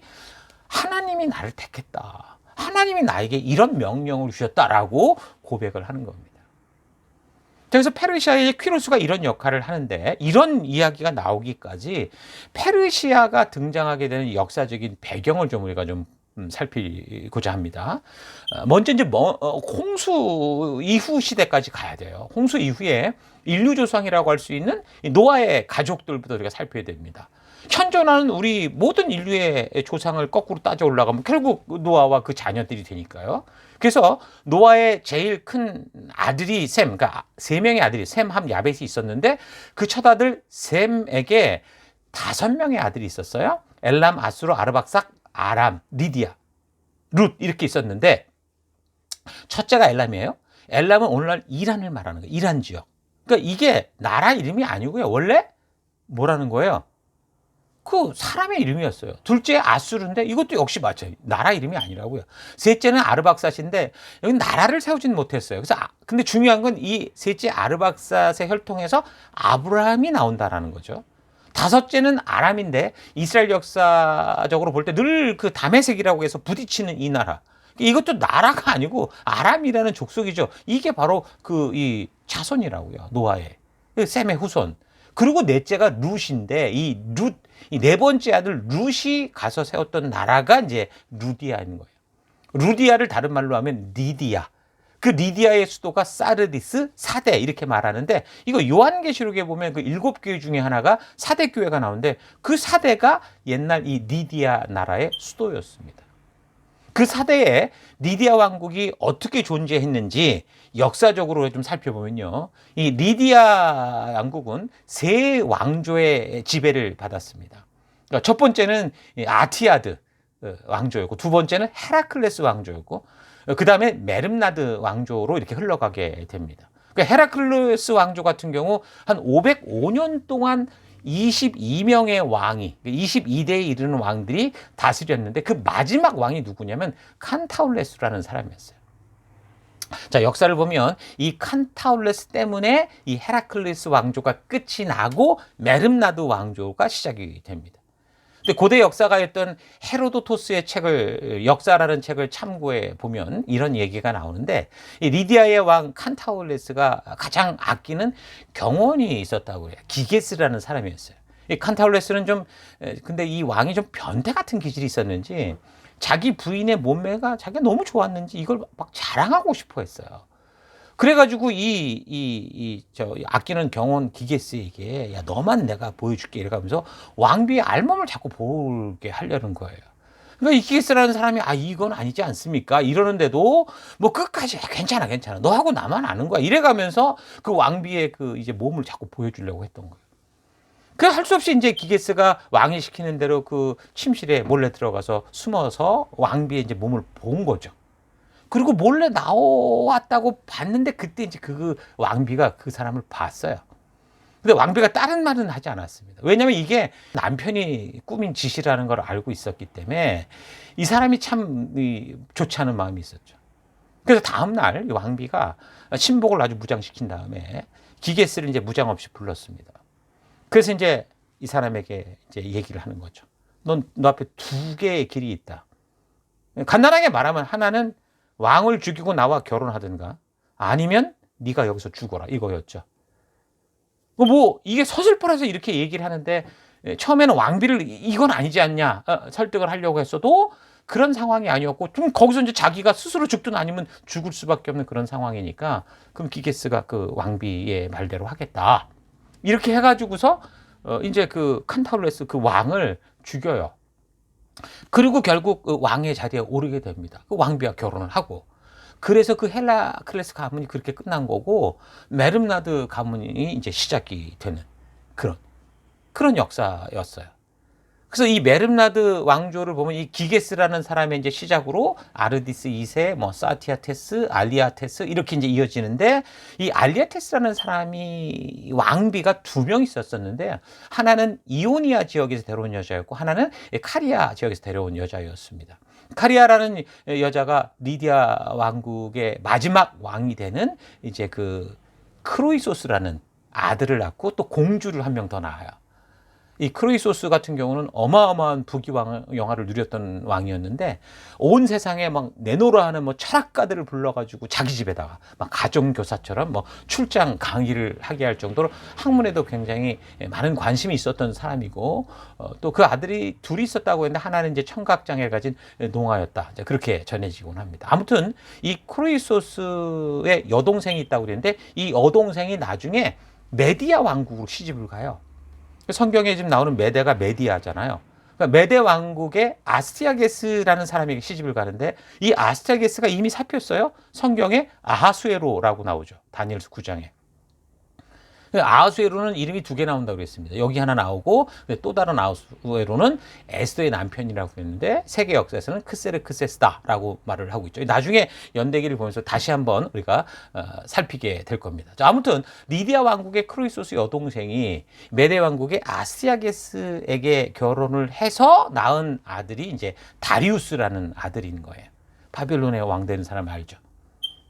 하나님이 나를 택했다, 하나님이 나에게 이런 명령을 주셨다라고 고백을 하는 겁니다. 그래서 페르시아의 퀴루스가 이런 역할을 하는데, 이런 이야기가 나오기까지 페르시아가 등장하게 되는 역사적인 배경을 좀 우리가 좀 살피고자 합니다. 먼저 이제 홍수 이후 시대까지 가야 돼요. 홍수 이후에 인류 조상이라고 할 수 있는 노아의 가족들부터 우리가 살펴야 됩니다. 현존하는 우리 모든 인류의 조상을 거꾸로 따져 올라가면 결국 노아와 그 자녀들이 되니까요. 그래서 노아의 제일 큰 아들이 셈, 그러니까 3명의 아들이 셈, 함, 야벳이 있었는데, 그 첫 아들 셈에게 5명의 아들이 있었어요. 엘람, 아수르, 아르박삭, 아람, 리디아, 룻, 이렇게 있었는데, 첫째가 엘람이에요. 엘람은 오늘날 이란을 말하는 거예요. 이란 지역. 그러니까 이게 나라 이름이 아니고요. 원래 뭐라는 거예요? 그 사람의 이름이었어요. 둘째 아수르인데 이것도 역시 맞아요. 나라 이름이 아니라고요. 셋째는 아르박삿인데 여기 나라를 세우진 못했어요. 그래서 근데 중요한 건 이 셋째 아르박삿의 혈통에서 아브라함이 나온다라는 거죠. 다섯째는 아람인데 이스라엘 역사적으로 볼 때 늘 그 다메섹이라고 해서 부딪히는 이 나라. 이것도 나라가 아니고 아람이라는 족속이죠. 이게 바로 그 이 자손이라고요. 노아의 셈의 후손. 그리고 넷째가 룻인데 이 네 번째 아들 룻이 가서 세웠던 나라가 이제 루디아인 거예요. 루디아를 다른 말로 하면 리디아. 그 리디아의 수도가 사르디스, 사대 이렇게 말하는데, 이거 요한계시록에 보면 그 7교회 중에 하나가 사대 교회가 나오는데, 그 사대가 옛날 이 리디아 나라의 수도였습니다. 그 사대에 리디아 왕국이 어떻게 존재했는지 역사적으로 좀 살펴보면요, 이 리디아 왕국은 3왕조의 지배를 받았습니다. 그러니까 첫 번째는 아티아드 왕조였고, 두 번째는 헤라클레스 왕조였고, 그 다음에 메름나드 왕조로 이렇게 흘러가게 됩니다. 그러니까 헤라클레스 왕조 같은 경우 한 505년 동안 22명의 왕이, 22대에 이르는 왕들이 다스렸는데, 그 마지막 왕이 누구냐면 칸타울레스라는 사람이었어요. 자, 역사를 보면 이 칸타울레스 때문에 이 헤라클레스 왕조가 끝이 나고 메름나드 왕조가 시작이 됩니다. 근데 고대 역사가였던 헤로도토스의 책을, 역사라는 책을 참고해 보면 이런 얘기가 나오는데, 이 리디아의 왕 칸타울레스가 가장 아끼는 경원이 있었다고 해요. 기게스라는 사람이었어요. 이 칸타울레스는 좀, 근데 이 왕이 좀 변태 같은 기질이 있었는지 자기 부인의 몸매가 자기가 너무 좋았는지 이걸 막 자랑하고 싶어 했어요. 그래가지고 아끼는 경원 기게스에게, 야, 너만 내가 보여줄게 이래가면서 왕비의 알몸을 자꾸 보게 하려는 거예요. 그러니까 이 기게스라는 사람이, 이건 아니지 않습니까? 이러는데도 뭐 끝까지 괜찮아. 너하고 나만 아는 거야. 이래가면서 그 왕비의 그 이제 몸을 자꾸 보여주려고 했던 거예요. 그 할 수 없이 이제 기게스가 왕이 시키는 대로 그 침실에 몰래 들어가서 숨어서 왕비의 이제 몸을 본 거죠. 그리고 몰래 나왔다고 봤는데, 그때 이제 그 왕비가 그 사람을 봤어요. 근데 왕비가 다른 말은 하지 않았습니다. 왜냐면 이게 남편이 꾸민 짓이라는 걸 알고 있었기 때문에 이 사람이 참 좋지 않은 마음이 있었죠. 그래서 다음날 왕비가 신복을 아주 무장시킨 다음에 기게스를 이제 무장 없이 불렀습니다. 그래서 이제 이 사람에게 이제 얘기를 하는 거죠. 너 앞에 2개의 길이 있다. 간단하게 말하면, 하나는 왕을 죽이고 나와 결혼하든가, 아니면 네가 여기서 죽어라, 이거였죠. 뭐 이게 서슬퍼라서 이렇게 얘기를 하는데, 처음에는 왕비를 이건 아니지 않냐 설득을 하려고 했어도 그런 상황이 아니었고, 좀 거기서 이제 자기가 스스로 죽든 아니면 죽을 수밖에 없는 그런 상황이니까, 그럼 기게스가 그 왕비의 말대로 하겠다. 이렇게 해가지고서 이제 그 칸타울레스 그 왕을 죽여요. 그리고 결국 그 왕의 자리에 오르게 됩니다. 그 왕비와 결혼을 하고. 그래서 그 헬라클레스 가문이 그렇게 끝난 거고, 메름나드 가문이 이제 시작이 되는 그런 역사였어요. 그래서 이 메름나드 왕조를 보면 이 기게스라는 사람의 이제 시작으로 아르디스 2세, 뭐 사티아테스, 알리아테스 이렇게 이제 이어지는데, 이 알리아테스라는 사람이 왕비가 2명 있었었는데, 하나는 이오니아 지역에서 데려온 여자였고 하나는 카리아 지역에서 데려온 여자였습니다. 카리아라는 여자가 리디아 왕국의 마지막 왕이 되는 이제 그 크로이소스라는 아들을 낳고 또 공주를 한 명 더 낳아요. 이 크로이소스 같은 경우는 어마어마한 부귀영화를 누렸던 왕이었는데, 온 세상에 막 내노라 하는 뭐 철학가들을 불러가지고 자기 집에다가 막 가정교사처럼 뭐 출장 강의를 하게 할 정도로 학문에도 굉장히 많은 관심이 있었던 사람이고, 또 그 아들이 둘이 있었다고 했는데 하나는 이제 청각장애를 가진 농아였다. 그렇게 전해지곤 합니다. 아무튼 이 크로이소스의 여동생이 있다고 그랬는데, 이 여동생이 나중에 메디아 왕국으로 시집을 가요. 성경에 지금 나오는 메대가 메디아잖아요. 그러니까 메대 왕국의 아스티아게스라는 사람에게 시집을 가는데, 이 아스티아게스가 이미 잡혔어요. 성경에 아하수에로라고 나오죠. 다니엘서 9장에. 아하수에로는 이름이 2개 나온다고 그랬습니다. 여기 하나 나오고, 또 다른 아하수에로는 에스더의 남편이라고 했는데, 세계 역사에서는 크세르크세스다라고 말을 하고 있죠. 나중에 연대기를 보면서 다시 한번 우리가 살피게 될 겁니다. 자, 아무튼 리디아 왕국의 크로이소스 여동생이 메대 왕국의 아스티아게스에게 결혼을 해서 낳은 아들이 이제 다리우스라는 아들인 거예요. 바벨론의 왕 되는 사람 알죠?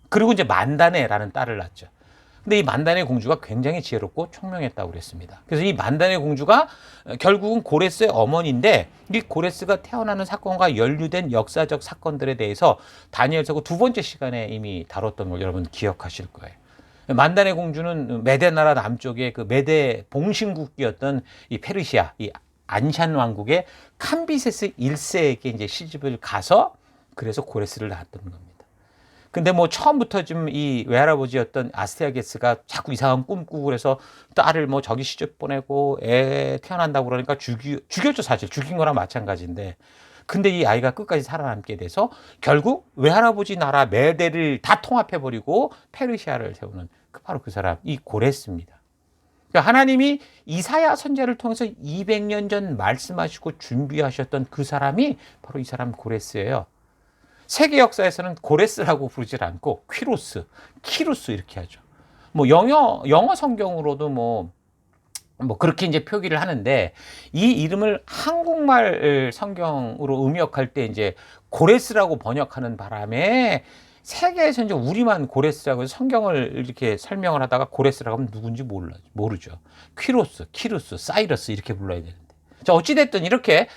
그리고 이제 만다네라는 딸을 낳죠. 근데 이 만다네 공주가 굉장히 지혜롭고 총명했다고 그랬습니다. 그래서 이 만다네 공주가 결국은 고레스의 어머니인데, 이 고레스가 태어나는 사건과 연루된 역사적 사건들에 대해서 다니엘서 2번째 시간에 이미 다뤘던 걸 여러분 기억하실 거예요. 만다네 공주는 메데 나라 남쪽의 그 메데 봉신국이었던 이 페르시아, 이 안샨 왕국의 캄비세스 1세에게 이제 시집을 가서 그래서 고레스를 낳았던 겁니다. 근데 뭐 처음부터 좀 이 외할아버지였던 아스티아게스가 자꾸 이상한 꿈 꾸고 그래서 딸을 뭐 저기 시집 보내고 애 태어난다고 그러니까 죽였죠. 사실 죽인 거랑 마찬가지인데, 근데 이 아이가 끝까지 살아남게 돼서 결국 외할아버지 나라 메대를 다 통합해버리고 페르시아를 세우는 바로 그 사람, 이 고레스입니다. 그러니까 하나님이 이사야 선지자를 통해서 200년 전 말씀하시고 준비하셨던 그 사람이 바로 이 사람 고레스예요. 세계 역사에서는 고레스라고 부르질 않고 키루스 이렇게 하죠. 뭐 영어 성경으로도 뭐 그렇게 이제 표기를 하는데, 이 이름을 한국말 성경으로 음역할 때 이제 고레스라고 번역하는 바람에 세계에서 이제 우리만 고레스라고 해서 성경을 이렇게 설명을 하다가 고레스라고 하면 누군지 모르죠. 키루스, 사이러스 이렇게 불러야 되는데. 자, 어찌됐든 이렇게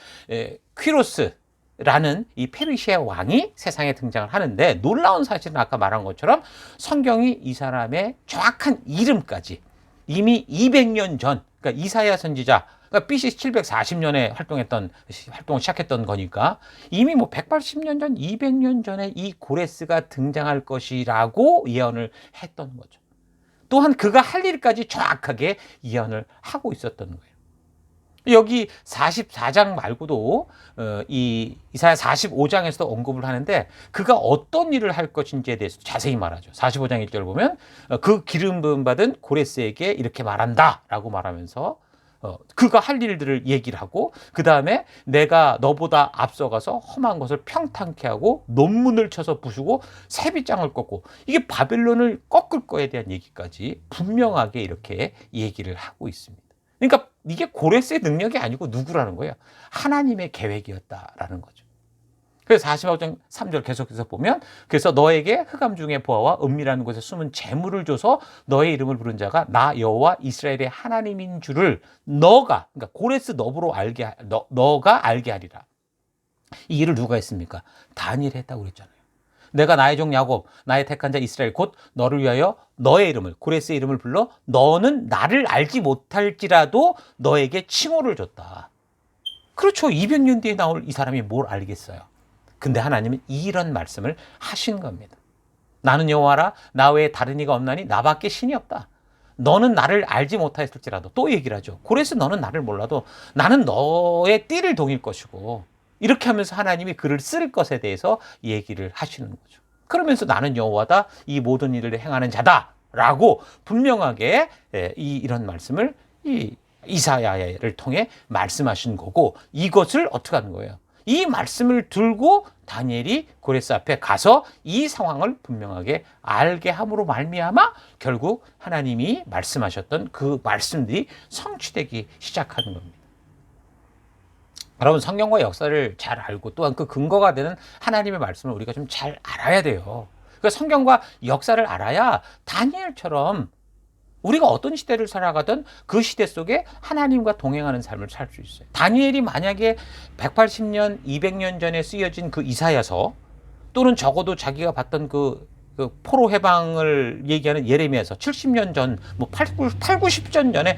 퀴로스라는 이 페르시아 왕이 세상에 등장을 하는데, 놀라운 사실은 아까 말한 것처럼 성경이 이 사람의 정확한 이름까지 이미 200년 전, 그러니까 이사야 선지자, 그러니까 BC 740년에 활동을 시작했던 거니까 이미 뭐 180년 전, 200년 전에 이 고레스가 등장할 것이라고 예언을 했던 거죠. 또한 그가 할 일까지 정확하게 예언을 하고 있었던 거예요. 여기 44장 말고도 이 이사야 45장에서도 언급을 하는데, 그가 어떤 일을 할 것인지에 대해서 자세히 말하죠. 45장 1절 보면 그 기름 부음 받은 고레스에게 이렇게 말한다 라고 말하면서 그가 할 일들을 얘기를 하고, 그 다음에 내가 너보다 앞서가서 험한 것을 평탄케 하고 논문을 쳐서 부수고 세비장을 꺾고, 이게 바벨론을 꺾을 거에 대한 얘기까지 분명하게 이렇게 얘기를 하고 있습니다. 그러니까 이게 고레스의 능력이 아니고 누구라는 거예요? 하나님의 계획이었다라는 거죠. 그래서 45장 3절 계속해서 보면, 그래서 너에게 흑암 중의 보화와 은밀한 곳에 숨은 재물을 줘서 너의 이름을 부른 자가 나 여호와 이스라엘의 하나님인 줄을 너가, 그러니까 고레스 너가 알게 하리라. 이 일을 누가 했습니까? 다니엘이 했다고 그랬잖아요. 내가 나의 종 야곱, 나의 택한 자 이스라엘 곧 너를 위하여 너의 이름을, 고레스의 이름을 불러 너는 나를 알지 못할지라도 너에게 칭호를 줬다. 그렇죠. 200년 뒤에 나올 이 사람이 뭘 알겠어요? 근데 하나님은 이런 말씀을 하신 겁니다. 나는 여호와라, 나 외에 다른 이가 없나니 나밖에 신이 없다. 너는 나를 알지 못하였을지라도, 또 얘기를 하죠. 고레스, 너는 나를 몰라도 나는 너의 띠를 동일 것이고, 이렇게 하면서 하나님이 그를 쓸 것에 대해서 얘기를 하시는 거죠. 그러면서 나는 여호와다, 이 모든 일을 행하는 자다라고 분명하게 이런 말씀을 이사야를 통해 말씀하신 거고, 이것을 어떻게 하는 거예요? 이 말씀을 들고 다니엘이 고레스 앞에 가서 이 상황을 분명하게 알게 함으로 말미암아 결국 하나님이 말씀하셨던 그 말씀들이 성취되기 시작하는 겁니다. 여러분, 성경과 역사를 잘 알고 또한 그 근거가 되는 하나님의 말씀을 우리가 좀 잘 알아야 돼요. 그러니까 성경과 역사를 알아야 다니엘처럼 우리가 어떤 시대를 살아가든 그 시대 속에 하나님과 동행하는 삶을 살 수 있어요. 다니엘이 만약에 180년, 200년 전에 쓰여진 그 이사야서, 또는 적어도 자기가 봤던 그 포로 해방을 얘기하는 예레미야서 70년 전, 뭐 90년 전에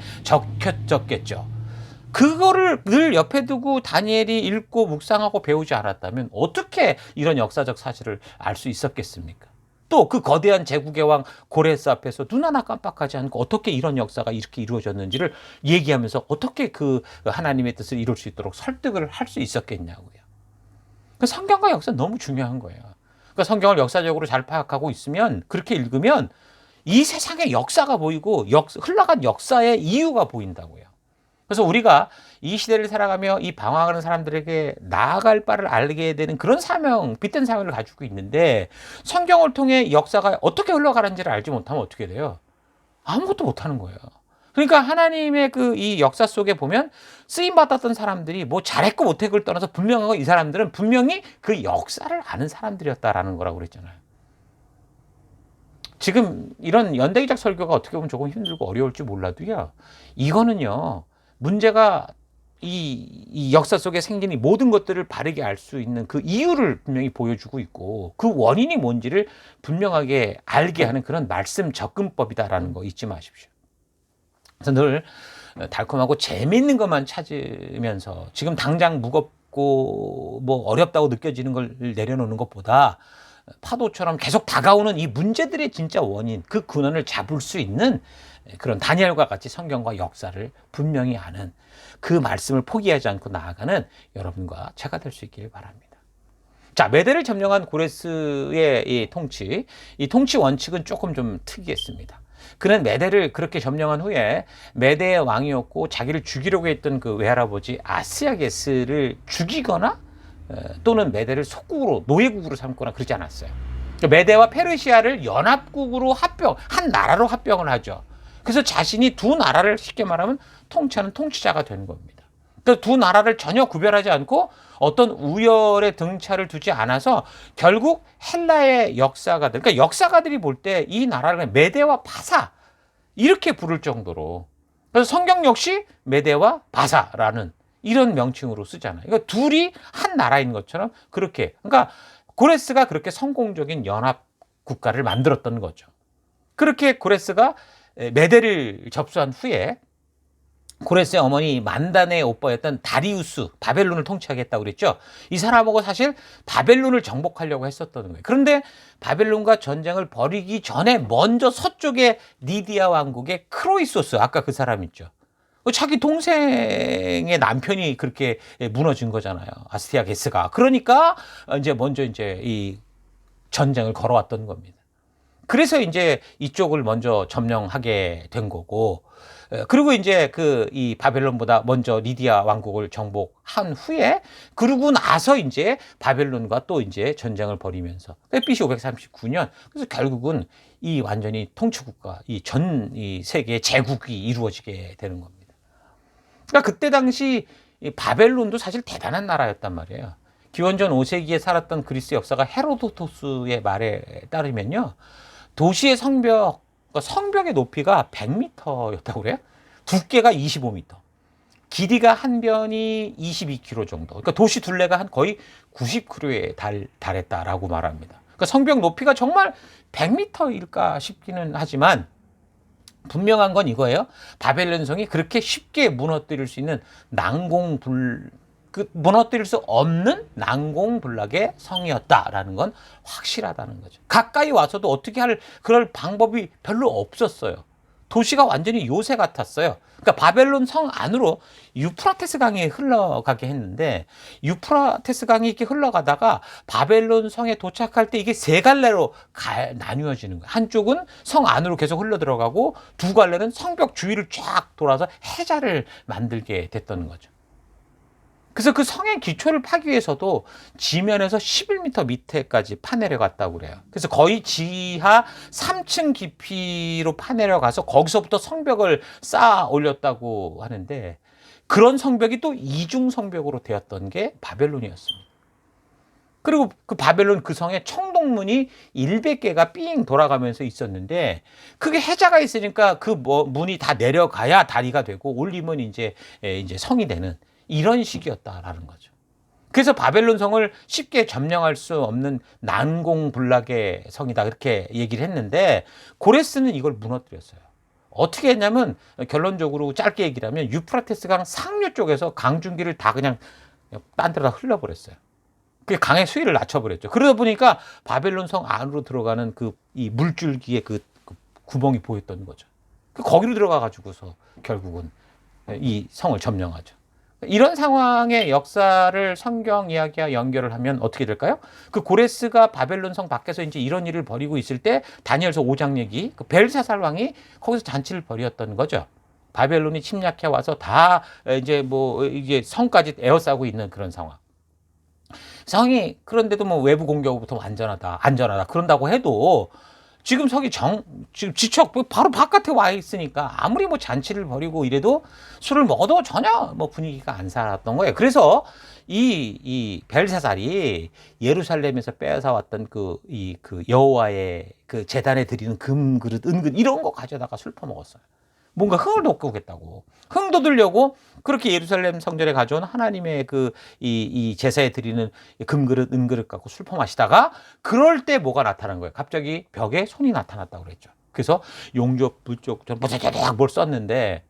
적혔겠죠. 그거를 늘 옆에 두고 다니엘이 읽고 묵상하고 배우지 않았다면 어떻게 이런 역사적 사실을 알 수 있었겠습니까? 또 그 거대한 제국의 왕 고레스 앞에서 눈 하나 깜빡하지 않고 어떻게 이런 역사가 이렇게 이루어졌는지를 얘기하면서 어떻게 그 하나님의 뜻을 이룰 수 있도록 설득을 할 수 있었겠냐고요. 그 성경과 역사는 너무 중요한 거예요. 그러니까 성경을 역사적으로 잘 파악하고 있으면, 그렇게 읽으면 이 세상의 역사가 보이고 흘러간 역사의 이유가 보인다고요. 그래서 우리가 이 시대를 살아가며 이 방황하는 사람들에게 나아갈 바를 알게 되는 그런 사명, 빛된 사명을 가지고 있는데, 성경을 통해 역사가 어떻게 흘러가는지를 알지 못하면 어떻게 돼요? 아무것도 못하는 거예요. 그러니까 하나님의 이 역사 속에 보면 쓰임받았던 사람들이 뭐 잘했고 못했고를 떠나서 분명하고, 이 사람들은 분명히 그 역사를 아는 사람들이었다라는 거라고 그랬잖아요. 지금 이런 연대기적 설교가 어떻게 보면 조금 힘들고 어려울지 몰라도요, 이거는요, 문제가 이 역사 속에 생긴 이 모든 것들을 바르게 알 수 있는 그 이유를 분명히 보여주고 있고, 그 원인이 뭔지를 분명하게 알게 하는 그런 말씀 접근법이다라는 거 잊지 마십시오. 그래서 늘 달콤하고 재미있는 것만 찾으면서 지금 당장 무겁고 뭐 어렵다고 느껴지는 걸 내려놓는 것보다, 파도처럼 계속 다가오는 이 문제들의 진짜 원인, 그 근원을 잡을 수 있는 그런 다니엘과 같이 성경과 역사를 분명히 아는, 그 말씀을 포기하지 않고 나아가는 여러분과 제가 될 수 있기를 바랍니다. 자, 메대를 점령한 고레스의 이 통치 원칙은 조금 좀 특이했습니다. 그는 메대를 그렇게 점령한 후에 메대의 왕이었고 자기를 죽이려고 했던 그 외할아버지 아스야게스를 죽이거나 또는 메대를 속국으로, 노예국으로 삼거나 그러지 않았어요. 메대와 페르시아를 연합국으로 한 나라로 합병을 하죠. 그래서 자신이 두 나라를 쉽게 말하면 통치하는 통치자가 되는 겁니다. 그래서 두 나라를 전혀 구별하지 않고 어떤 우열의 등차를 두지 않아서 결국 헬라의 역사가들, 그러니까 역사가들이 볼 때 이 나라를 메대와 바사 이렇게 부를 정도로, 그래서 성경 역시 메대와 바사라는 이런 명칭으로 쓰잖아요. 그러니까 둘이 한 나라인 것처럼 그렇게, 그러니까 고레스가 그렇게 성공적인 연합 국가를 만들었던 거죠. 그렇게 고레스가 메대를 접수한 후에 고레스의 어머니 만단의 오빠였던 다리우스, 바벨론을 통치하겠다고 그랬죠. 이 사람하고 사실 바벨론을 정복하려고 했었던 거예요. 그런데 바벨론과 전쟁을 벌이기 전에 먼저 서쪽의 리디아 왕국의 크로이소스, 아까 그 사람 있죠. 자기 동생의 남편이 그렇게 무너진 거잖아요. 아스티아게스가. 그러니까 먼저 이 전쟁을 걸어왔던 겁니다. 그래서 이제 이쪽을 먼저 점령하게 된 거고, 그리고 이제 이 바벨론보다 먼저 리디아 왕국을 정복한 후에, 그러고 나서 이제 바벨론과 또 이제 전쟁을 벌이면서 BC 539년, 그래서 결국은 이 완전히 통치국가, 이 세계의 제국이 이루어지게 되는 겁니다. 그러니까 그때 당시 바벨론도 사실 대단한 나라였단 말이에요. 기원전 5세기에 살았던 그리스 역사가 헤로도토스의 말에 따르면요, 도시의 성벽의 높이가 100m였다고 그래요. 두께가 25m, 길이가 한 변이 22km 정도. 그러니까 도시 둘레가 거의 90km에 달했다라고 말합니다. 그러니까 성벽 높이가 정말 100m일까 싶기는 하지만 분명한 건 이거예요. 바벨론 성이 그렇게 쉽게 무너뜨릴 수 있는 무너뜨릴 수 없는 난공불락의 성이었다라는 건 확실하다는 거죠. 가까이 와서도 어떻게 그럴 방법이 별로 없었어요. 도시가 완전히 요새 같았어요. 그러니까 바벨론 성 안으로 유프라테스 강이 흘러가게 했는데, 유프라테스 강이 이렇게 흘러가다가 바벨론 성에 도착할 때 이게 세 갈래로 나뉘어지는 거예요. 한쪽은 성 안으로 계속 흘러 들어가고, 두 갈래는 성벽 주위를 쫙 돌아서 해자를 만들게 됐던 거죠. 그래서 그 성의 기초를 파기 위해서도 지면에서 11m 밑에까지 파내려갔다고 그래요. 그래서 거의 지하 3층 깊이로 파내려가서 거기서부터 성벽을 쌓아 올렸다고 하는데, 그런 성벽이 또 이중 성벽으로 되었던 게 바벨론이었습니다. 그리고 그 바벨론 그 성에 청동문이 100개가 삥 돌아가면서 있었는데, 그게 해자가 있으니까 그 문이 다 내려가야 다리가 되고 올리면 이제 성이 되는 이런 식이었다라는 거죠. 그래서 바벨론 성을 쉽게 점령할 수 없는 난공불락의 성이다, 그렇게 얘기를 했는데, 고레스는 이걸 무너뜨렸어요. 어떻게 했냐면, 결론적으로 짧게 얘기를 하면 유프라테스 강 상류 쪽에서 강준기를 다 그냥 딴 데로 다 흘려버렸어요. 그 강의 수위를 낮춰버렸죠. 그러다 보니까 바벨론 성 안으로 들어가는 이 물줄기의 그 구멍이 보였던 거죠. 거기로 들어가 가지고서 결국은 이 성을 점령하죠. 이런 상황의 역사를 성경 이야기와 연결을 하면 어떻게 될까요? 그 고레스가 바벨론 성 밖에서 이제 이런 일을 벌이고 있을 때, 다니엘서 5장 얘기, 그 벨사살 왕이 거기서 잔치를 벌였던 거죠. 바벨론이 침략해 와서 다 이제 성까지 에워싸고 있는 그런 상황. 성이 그런데도 외부 공격으로부터 안전하다 그런다고 해도, 지금 성이 지금 지척 바로 바깥에 와 있으니까 아무리 잔치를 벌이고 이래도 술을 먹어도 전혀 분위기가 안 살았던 거예요. 그래서 이 벨사살이 예루살렘에서 빼앗아왔던 그 여호와의 그 제단에 드리는 금그릇, 은그릇 이런 거 가져다가 술 퍼먹었어요. 뭔가 흥을 돋구겠다고, 흥 돋으려고 그렇게 예루살렘 성전에 가져온 하나님의 이 제사에 드리는 금그릇, 은그릇 갖고 술 퍼마시다가, 그럴 때 뭐가 나타난 거예요? 갑자기 벽에 손이 나타났다고 그랬죠. 그래서 용접, 부쪽, 뭘 썼는데,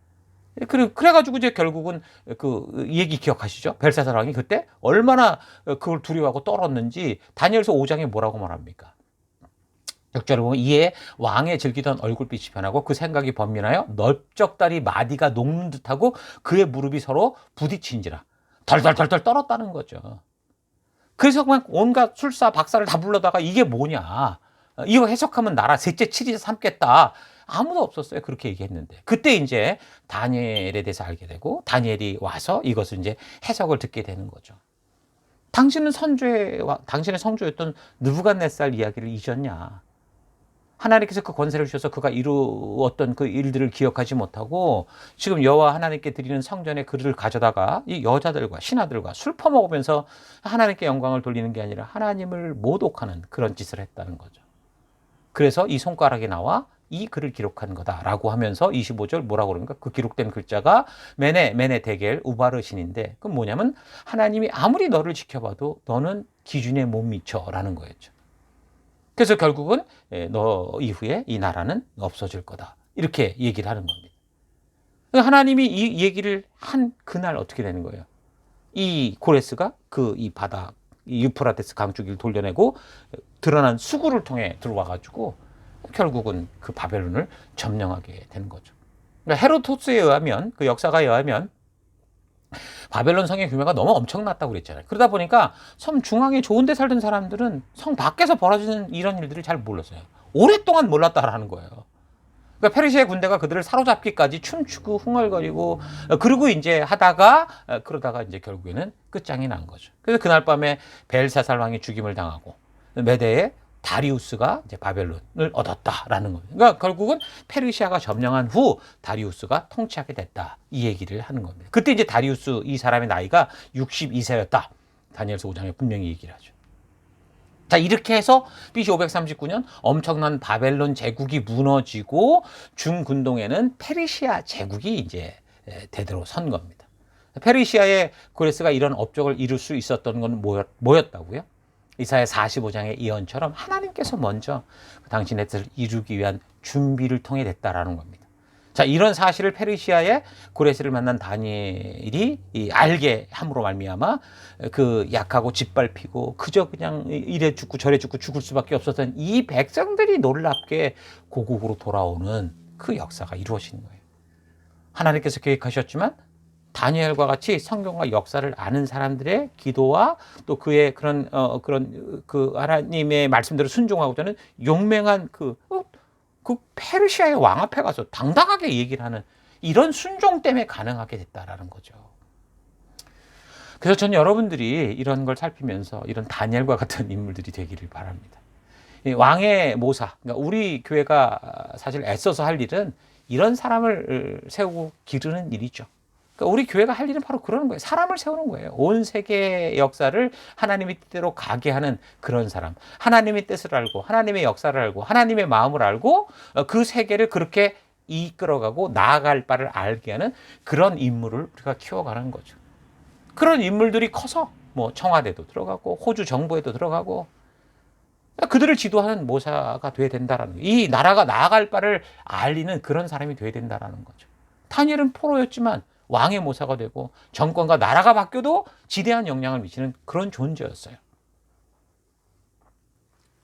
그래가지고 이제 결국은 이 얘기 기억하시죠? 벨사살 왕이 그때 얼마나 그걸 두려워하고 떨었는지 다니엘서 5장에 뭐라고 말합니까? 6절을 보면, 이에 왕의 즐기던 얼굴빛이 변하고 그 생각이 번민하여 넓적다리 마디가 녹는 듯하고 그의 무릎이 서로 부딪힌지라. 덜덜덜덜 떨었다는 거죠. 그래서 그냥 온갖 술사 박사를 다 불러다가 이게 뭐냐, 이거 해석하면 나라 셋째 칠이자 삼겠다. 아무도 없었어요. 그렇게 얘기했는데, 그때 이제 다니엘에 대해서 알게 되고, 다니엘이 와서 이것을 이제 해석을 듣게 되는 거죠. 당신은 당신의 성조였던 느부갓네살 이야기를 잊었냐? 하나님께서 그 권세를 주셔서 그가 이루었던 그 일들을 기억하지 못하고, 지금 여호와 하나님께 드리는 성전의 그릇을 가져다가 이 여자들과 신하들과 술 퍼먹으면서 하나님께 영광을 돌리는 게 아니라 하나님을 모독하는 그런 짓을 했다는 거죠. 그래서 이 손가락이 나와 이 글을 기록한 거다라고 하면서 25절 뭐라고 그러니까, 그 기록된 글자가 메네 데겔 우바르신인데, 그건 뭐냐면 하나님이 아무리 너를 지켜봐도 너는 기준에 못 미쳐라는 거였죠. 그래서 결국은 너 이후에 이 나라는 없어질 거다, 이렇게 얘기를 하는 겁니다. 하나님이 이 얘기를 한 그날 어떻게 되는 거예요? 이 고레스가 이 바다, 이 유프라테스 강줄기를 돌려내고 드러난 수구를 통해 들어와가지고 결국은 그 바벨론을 점령하게 되는 거죠. 그러니까 헤로도스에 의하면, 그 역사가에 의하면 바벨론 성의 규모가 너무 엄청났다고 그랬잖아요. 그러다 보니까 섬 중앙에 좋은 데 살던 사람들은 성 밖에서 벌어지는 이런 일들을 잘 몰랐어요. 오랫동안 몰랐다라는 거예요. 그러니까 페르시아의 군대가 그들을 사로잡기까지 춤추고 흥얼거리고, 그러고 이제 하다가, 그러다가 이제 결국에는 끝장이 난 거죠. 그래서 그날 밤에 벨사살 왕이 죽임을 당하고, 메대의 다리우스가 이제 바벨론을 얻었다라는 겁니다. 그러니까 결국은 페르시아가 점령한 후 다리우스가 통치하게 됐다, 이 얘기를 하는 겁니다. 그때 이제 다리우스 이 사람의 나이가 62세였다. 다니엘서 5장에 분명히 얘기를 하죠. 자, 이렇게 해서 BC 539년 엄청난 바벨론 제국이 무너지고 중근동에는 페르시아 제국이 이제 대대로 선 겁니다. 페르시아의 고레스가 이런 업적을 이룰 수 있었던 건 뭐였다고요? 이사야 45장의 예언처럼 하나님께서 먼저 당신의 뜻을 이루기 위한 준비를 통해 됐다라는 겁니다. 자, 이런 사실을 페르시아의 고레스를 만난 다니엘이 알게 함으로 말미암아 그 약하고 짓밟히고 그저 그냥 이래 죽고 저래 죽고 죽을 수밖에 없었던 이 백성들이 놀랍게 고국으로 돌아오는 그 역사가 이루어지는 거예요. 하나님께서 계획하셨지만 다니엘과 같이 성경과 역사를 아는 사람들의 기도와 또 그의 그런 하나님의 말씀대로 순종하고자 하는 용맹한 그 페르시아의 왕 앞에 가서 당당하게 얘기를 하는 이런 순종 때문에 가능하게 됐다라는 거죠. 그래서 전 여러분들이 이런 걸 살피면서 이런 다니엘과 같은 인물들이 되기를 바랍니다. 이 왕의 모사, 그러니까 우리 교회가 사실 애써서 할 일은 이런 사람을 세우고 기르는 일이죠. 그러니까 우리 교회가 할 일은 바로 그러는 거예요. 사람을 세우는 거예요. 온 세계의 역사를 하나님의 뜻대로 가게 하는 그런 사람. 하나님의 뜻을 알고 하나님의 역사를 알고 하나님의 마음을 알고 그 세계를 그렇게 이끌어가고 나아갈 바를 알게 하는 그런 인물을 우리가 키워가는 거죠. 그런 인물들이 커서 뭐 청와대도 들어가고 호주 정부에도 들어가고 그들을 지도하는 모사가 돼야 된다라는 거예요. 이 나라가 나아갈 바를 알리는 그런 사람이 돼야 된다라는 거죠. 다니엘은 포로였지만 왕의 모사가 되고 정권과 나라가 바뀌어도 지대한 영향을 미치는 그런 존재였어요.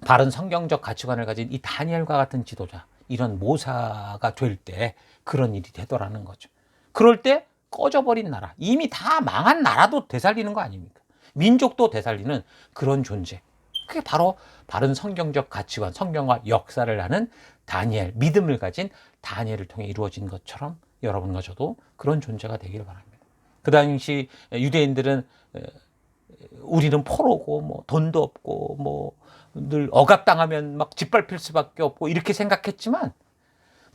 바른 성경적 가치관을 가진 이 다니엘과 같은 지도자, 이런 모사가 될 때 그런 일이 되더라는 거죠. 그럴 때 꺼져버린 나라, 이미 다 망한 나라도 되살리는 거 아닙니까? 민족도 되살리는 그런 존재. 그게 바로 바른 성경적 가치관, 성경과 역사를 아는 다니엘, 믿음을 가진 다니엘을 통해 이루어진 것처럼 여러분과 저도 그런 존재가 되기를 바랍니다. 그 당시 유대인들은 우리는 포로고 뭐 돈도 없고 뭐 늘 억압당하면 막 짓밟힐 수밖에 없고 이렇게 생각했지만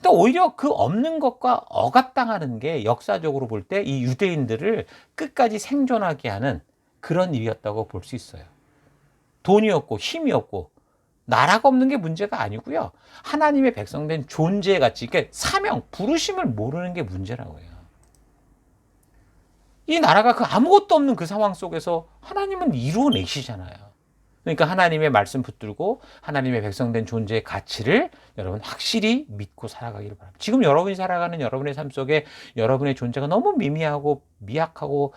또 오히려 그 없는 것과 억압당하는 게 역사적으로 볼 때 이 유대인들을 끝까지 생존하게 하는 그런 일이었다고 볼 수 있어요. 돈이 없고 힘이 없고 나라가 없는 게 문제가 아니고요. 하나님의 백성된 존재 가치, 그러니까 사명, 부르심을 모르는 게 문제라고 해요. 이 나라가 그 아무것도 없는 그 상황 속에서 하나님은 이루어내시잖아요. 그러니까 하나님의 말씀 붙들고 하나님의 백성된 존재의 가치를 여러분 확실히 믿고 살아가기를 바랍니다. 지금 여러분이 살아가는 여러분의 삶 속에 여러분의 존재가 너무 미미하고 미약하고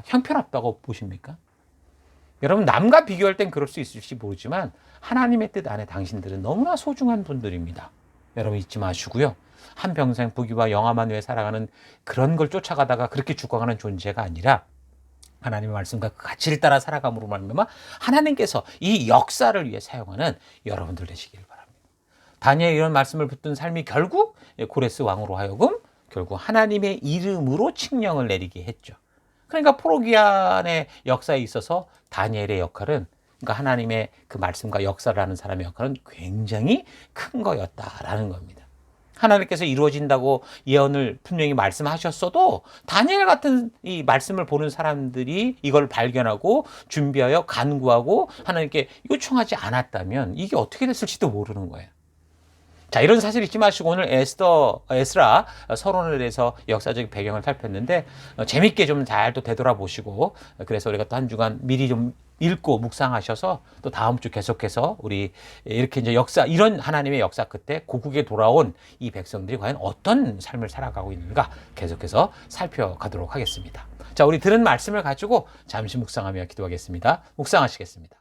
형편없다고 보십니까? 여러분 남과 비교할 땐 그럴 수 있을지 모르지만 하나님의 뜻 안에 당신들은 너무나 소중한 분들입니다. 여러분 잊지 마시고요. 한평생 부귀와 영화만 위해 살아가는 그런 걸 쫓아가다가 그렇게 죽어가는 존재가 아니라 하나님의 말씀과 그 가치를 따라 살아감으로 말미암아 하나님께서 이 역사를 위해 사용하는 여러분들 되시기를 바랍니다. 다니엘 이런 말씀을 붙든 삶이 결국 고레스 왕으로 하여금 결국 하나님의 이름으로 칙령을 내리게 했죠. 그러니까 포로기한의 역사에 있어서 다니엘의 역할은, 그러니까 하나님의 그 말씀과 역사를 하는 사람의 역할은 굉장히 큰 거였다라는 겁니다. 하나님께서 이루어진다고 예언을 분명히 말씀하셨어도 다니엘 같은 이 말씀을 보는 사람들이 이걸 발견하고 준비하여 간구하고 하나님께 요청하지 않았다면 이게 어떻게 됐을지도 모르는 거예요. 자, 이런 사실 잊지 마시고 오늘 에스라 서론에 대해서 역사적 배경을 살폈는데 재밌게 좀 잘 또 되돌아보시고, 그래서 우리가 또 한 주간 미리 좀 읽고 묵상하셔서 또 다음 주 계속해서 우리 이렇게 이제 역사, 이런 하나님의 역사 끝에 고국에 돌아온 이 백성들이 과연 어떤 삶을 살아가고 있는가 계속해서 살펴가도록 하겠습니다. 자, 우리 들은 말씀을 가지고 잠시 묵상하며 기도하겠습니다. 묵상하시겠습니다.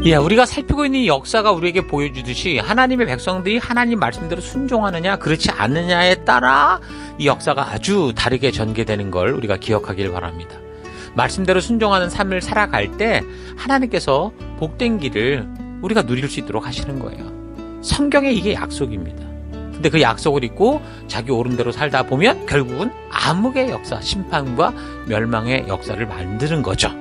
예, 우리가 살피고 있는 이 역사가 우리에게 보여주듯이 하나님의 백성들이 하나님 말씀대로 순종하느냐 그렇지 않느냐에 따라 이 역사가 아주 다르게 전개되는 걸 우리가 기억하길 바랍니다. 말씀대로 순종하는 삶을 살아갈 때 하나님께서 복된 길을 우리가 누릴 수 있도록 하시는 거예요. 성경에 이게 약속입니다. 근데 그 약속을 잊고 자기 오름대로 살다 보면 결국은 암흑의 역사, 심판과 멸망의 역사를 만드는 거죠.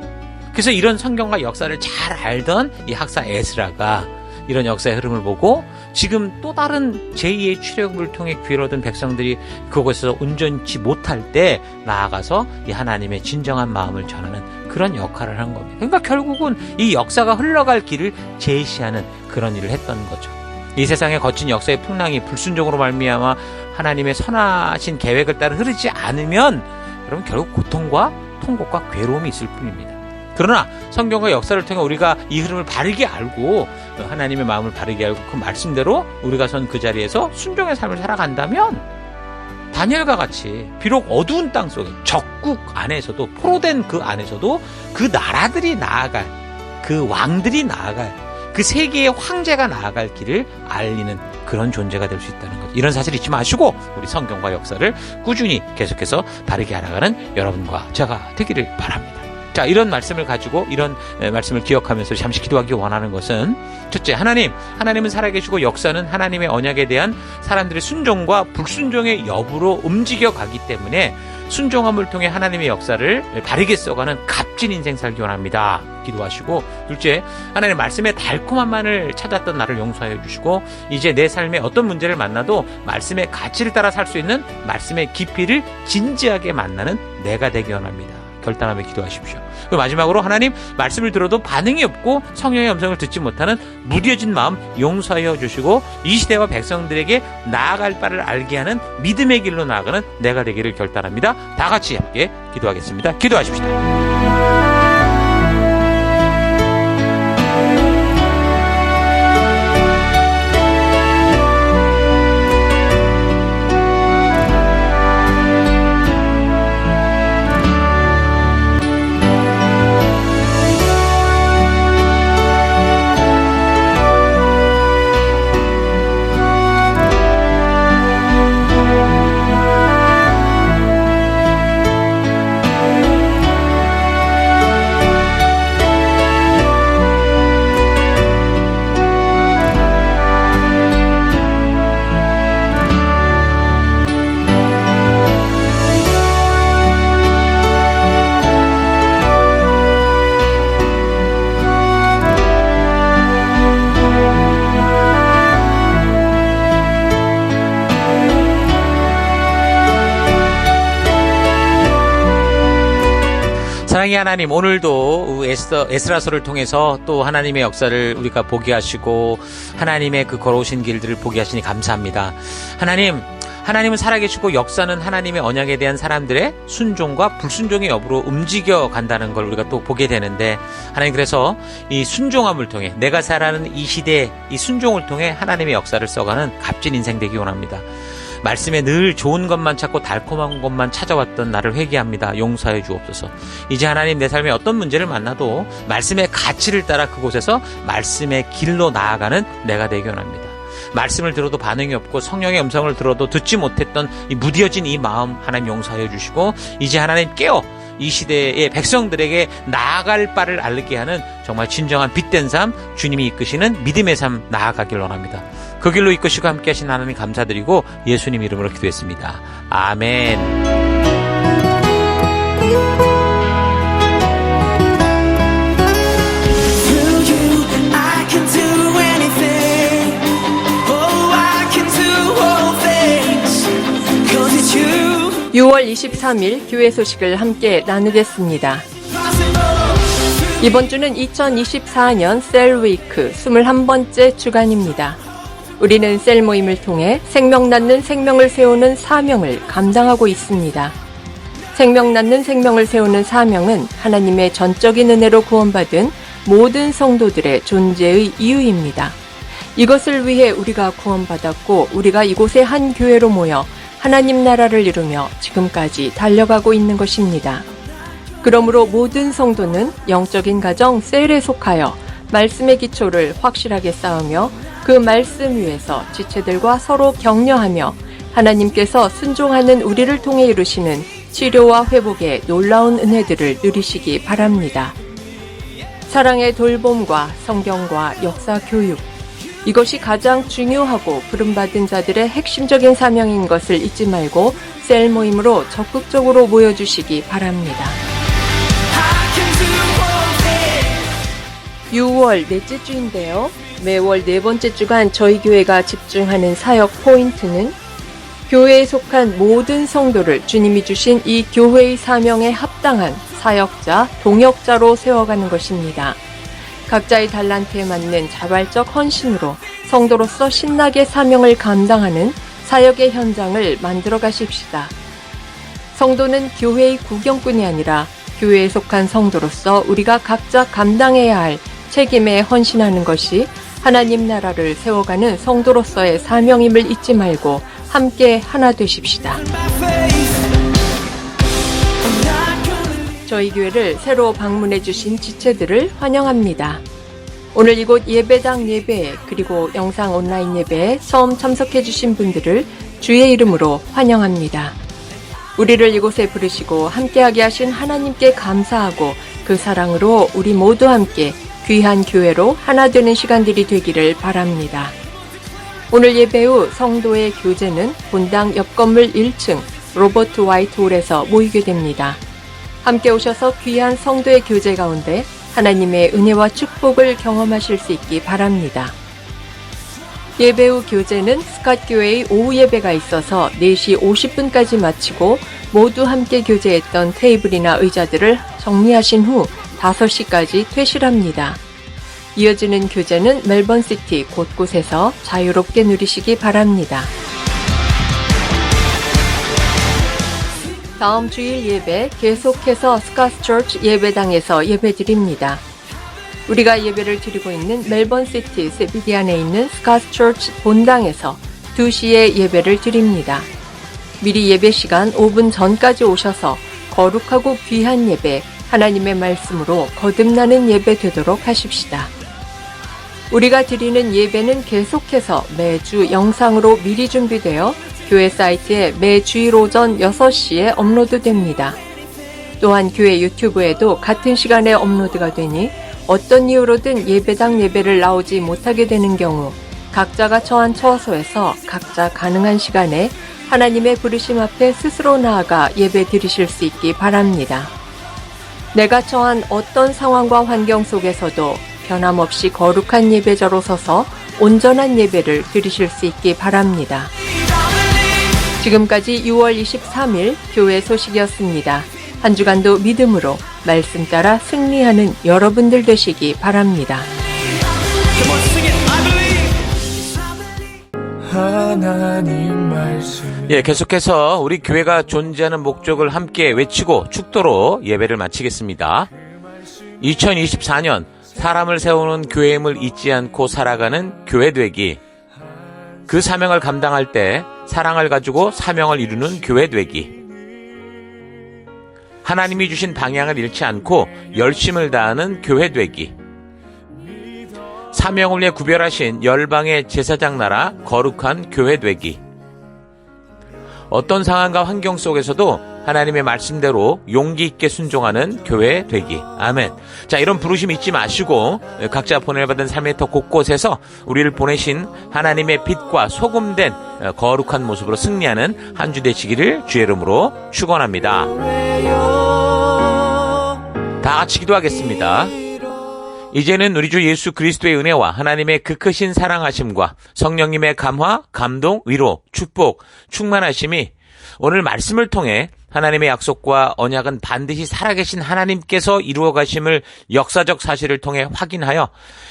그래서 이런 성경과 역사를 잘 알던 이 학사 에스라가 이런 역사의 흐름을 보고 지금 또 다른 제2의 출애굽을 통해 귀를 얻은 백성들이 그곳에서 온전치 못할 때 나아가서 이 하나님의 진정한 마음을 전하는 그런 역할을 한 겁니다. 그러니까 결국은 이 역사가 흘러갈 길을 제시하는 그런 일을 했던 거죠. 이 세상의 거친 역사의 풍랑이 불순종으로 말미암아 하나님의 선하신 계획을 따라 흐르지 않으면 여러분 결국 고통과 통곡과 괴로움이 있을 뿐입니다. 그러나 성경과 역사를 통해 우리가 이 흐름을 바르게 알고 하나님의 마음을 바르게 알고 그 말씀대로 우리가 선 그 자리에서 순종의 삶을 살아간다면 다니엘과 같이 비록 어두운 땅 속에 적국 안에서도 포로된 그 안에서도 그 나라들이 나아갈 그 왕들이 나아갈 그 세계의 황제가 나아갈 길을 알리는 그런 존재가 될 수 있다는 거죠. 이런 사실 잊지 마시고 우리 성경과 역사를 꾸준히 계속해서 바르게 알아가는 여러분과 제가 되기를 바랍니다. 자, 이런 말씀을 가지고 이런 말씀을 기억하면서 잠시 기도하기 원하는 것은 첫째, 하나님은 살아계시고 역사는 하나님의 언약에 대한 사람들의 순종과 불순종의 여부로 움직여 가기 때문에 순종함을 통해 하나님의 역사를 바르게 써가는 값진 인생 살기 원합니다. 기도하시고, 둘째, 하나님의 말씀의 달콤함만을 찾았던 나를 용서하여 주시고 이제 내 삶에 어떤 문제를 만나도 말씀의 가치를 따라 살 수 있는 말씀의 깊이를 진지하게 만나는 내가 되기 원합니다. 결단하며 기도하십시오. 그리고 마지막으로 하나님, 말씀을 들어도 반응이 없고 성령의 음성을 듣지 못하는 무뎌진 마음 용서하여 주시고 이 시대와 백성들에게 나아갈 바를 알게 하는 믿음의 길로 나아가는 내가 되기를 결단합니다. 다 같이 함께 기도하겠습니다. 기도하십시다. 사랑의 하나님, 오늘도 에스라서를 통해서 또 하나님의 역사를 우리가 보게 하시고 하나님의 그 걸어오신 길들을 보게 하시니 감사합니다. 하나님은 살아계시고 역사는 하나님의 언약에 대한 사람들의 순종과 불순종의 여부로 움직여 간다는 걸 우리가 또 보게 되는데, 하나님, 그래서 이 순종함을 통해 내가 살아가는 이 시대에 이 순종을 통해 하나님의 역사를 써가는 값진 인생 되기 원합니다. 말씀에 늘 좋은 것만 찾고 달콤한 것만 찾아왔던 나를 회개합니다. 용서해 주옵소서. 이제 하나님, 내 삶에 어떤 문제를 만나도 말씀의 가치를 따라 그곳에서 말씀의 길로 나아가는 내가 되기 원합니다. 말씀을 들어도 반응이 없고 성령의 음성을 들어도 듣지 못했던 이 무뎌진 이 마음 하나님 용서해 주시고 이제 하나님 깨어 이 시대의 백성들에게 나아갈 바를 알게 하는 정말 진정한 빛된 삶, 주님이 이끄시는 믿음의 삶 나아가길 원합니다. 그 길로 이끄시고 함께 하신 하나님 감사드리고 예수님 이름으로 기도했습니다. 아멘. Through you, I can do anything. Oh, I can do all things. 'Cause it's you. 6월 23일 교회 소식을 함께 나누겠습니다. 이번 주는 2024년 셀위크 21번째 주간입니다. 우리는 셀 모임을 통해 생명 낳는 생명을 세우는 사명을 감당하고 있습니다. 생명 낳는 생명을 세우는 사명은 하나님의 전적인 은혜로 구원받은 모든 성도들의 존재의 이유입니다. 이것을 위해 우리가 구원받았고 우리가 이곳의 한 교회로 모여 하나님 나라를 이루며 지금까지 달려가고 있는 것입니다. 그러므로 모든 성도는 영적인 가정 셀에 속하여 말씀의 기초를 확실하게 쌓으며 그 말씀 위에서 지체들과 서로 격려하며 하나님께서 순종하는 우리를 통해 이루시는 치료와 회복의 놀라운 은혜들을 누리시기 바랍니다. 사랑의 돌봄과 성경과 역사 교육, 이것이 가장 중요하고 부름받은 자들의 핵심적인 사명인 것을 잊지 말고 셀 모임으로 적극적으로 모여주시기 바랍니다. 6월 넷째 주인데요. 매월 네 번째 주간 저희 교회가 집중하는 사역 포인트는 교회에 속한 모든 성도를 주님이 주신 이 교회의 사명에 합당한 사역자, 동역자로 세워가는 것입니다. 각자의 달란트에 맞는 자발적 헌신으로 성도로서 신나게 사명을 감당하는 사역의 현장을 만들어 가십시다. 성도는 교회의 구경꾼이 아니라 교회에 속한 성도로서 우리가 각자 감당해야 할 책임에 헌신하는 것이 하나님 나라를 세워가는 성도로서의 사명임을 잊지 말고 함께 하나 되십시다. 저희 교회를 새로 방문해 주신 지체들을 환영합니다. 오늘 이곳 예배당 예배에 그리고 영상 온라인 예배에 처음 참석해 주신 분들을 주의 이름으로 환영합니다. 우리를 이곳에 부르시고 함께하게 하신 하나님께 감사하고 그 사랑으로 우리 모두 함께 귀한 교회로 하나 되는 시간들이 되기를 바랍니다. 오늘 예배 후 성도의 교제는 본당 옆 건물 1층 로버트 화이트 홀에서 모이게 됩니다. 함께 오셔서 귀한 성도의 교제 가운데 하나님의 은혜와 축복을 경험하실 수 있기 바랍니다. 예배 후 교제는 스캇교회의 오후 예배가 있어서 4시 50분까지 마치고 모두 함께 교제했던 테이블이나 의자들을 정리하신 후 5시까지 퇴실합니다. 이어지는 교제는 멜번시티 곳곳에서 자유롭게 누리시기 바랍니다. 다음 주일 예배 계속해서 스캇처치 예배당에서 예배드립니다. 우리가 예배를 드리고 있는 멜번시티 CBD 안에 있는 스캇처치 본당에서 2시에 예배를 드립니다. 미리 예배 시간 5분 전까지 오셔서 거룩하고 귀한 예배, 하나님의 말씀으로 거듭나는 예배 되도록 하십시다. 우리가 드리는 예배는 계속해서 매주 영상으로 미리 준비되어 교회 사이트에 매 주일 오전 6시에 업로드됩니다. 또한 교회 유튜브에도 같은 시간에 업로드가 되니 어떤 이유로든 예배당 예배를 나오지 못하게 되는 경우 각자가 처한 처소에서 각자 가능한 시간에 하나님의 부르심 앞에 스스로 나아가 예배 드리실 수 있기 바랍니다. 내가 처한 어떤 상황과 환경 속에서도 변함없이 거룩한 예배자로 서서 온전한 예배를 드리실 수 있기 바랍니다. 지금까지 6월 23일 교회 소식이었습니다. 한 주간도 믿음으로 말씀 따라 승리하는 여러분들 되시기 바랍니다. 하나님 말씀. 계속해서 우리 교회가 존재하는 목적을 함께 외치고 축도로 예배를 마치겠습니다. 2024년 사람을 세우는 교회임을 잊지 않고 살아가는 교회 되기. 그 사명을 감당할 때 사랑을 가지고 사명을 이루는 교회 되기. 하나님이 주신 방향을 잃지 않고 열심을 다하는 교회 되기. 사명을 위해 구별하신 열방의 제사장 나라 거룩한 교회 되기. 어떤 상황과 환경 속에서도 하나님의 말씀대로 용기 있게 순종하는 교회 되기. 아멘. 자, 이런 부르심 잊지 마시고 각자 보내받은 삶의 터 곳곳에서 우리를 보내신 하나님의 빛과 소금된 거룩한 모습으로 승리하는 한 주 되시기를 주의 이름으로 축원합니다. 다 같이 기도하겠습니다. 이제는 우리 주 예수 그리스도의 은혜와 하나님의 그 크신 사랑하심과 성령님의 감화, 감동, 위로, 축복, 충만하심이 오늘 말씀을 통해 하나님의 약속과 언약은 반드시 살아계신 하나님께서 이루어 가심을 역사적 사실을 통해 확인하여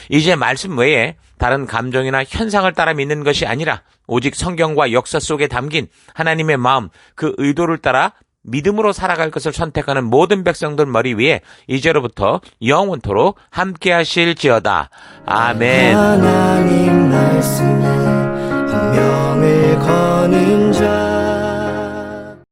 이제 말씀 외에 다른 감정이나 현상을 따라 믿는 것이 아니라 오직 성경과 역사 속에 담긴 하나님의 마음, 그 의도를 따라 믿음으로 살아갈 것을 선택하는 모든 백성들 머리 위에 이제로부터 영원토록 함께 하실지어다. 아멘. 하나님 말씀에 한 명을 거는 자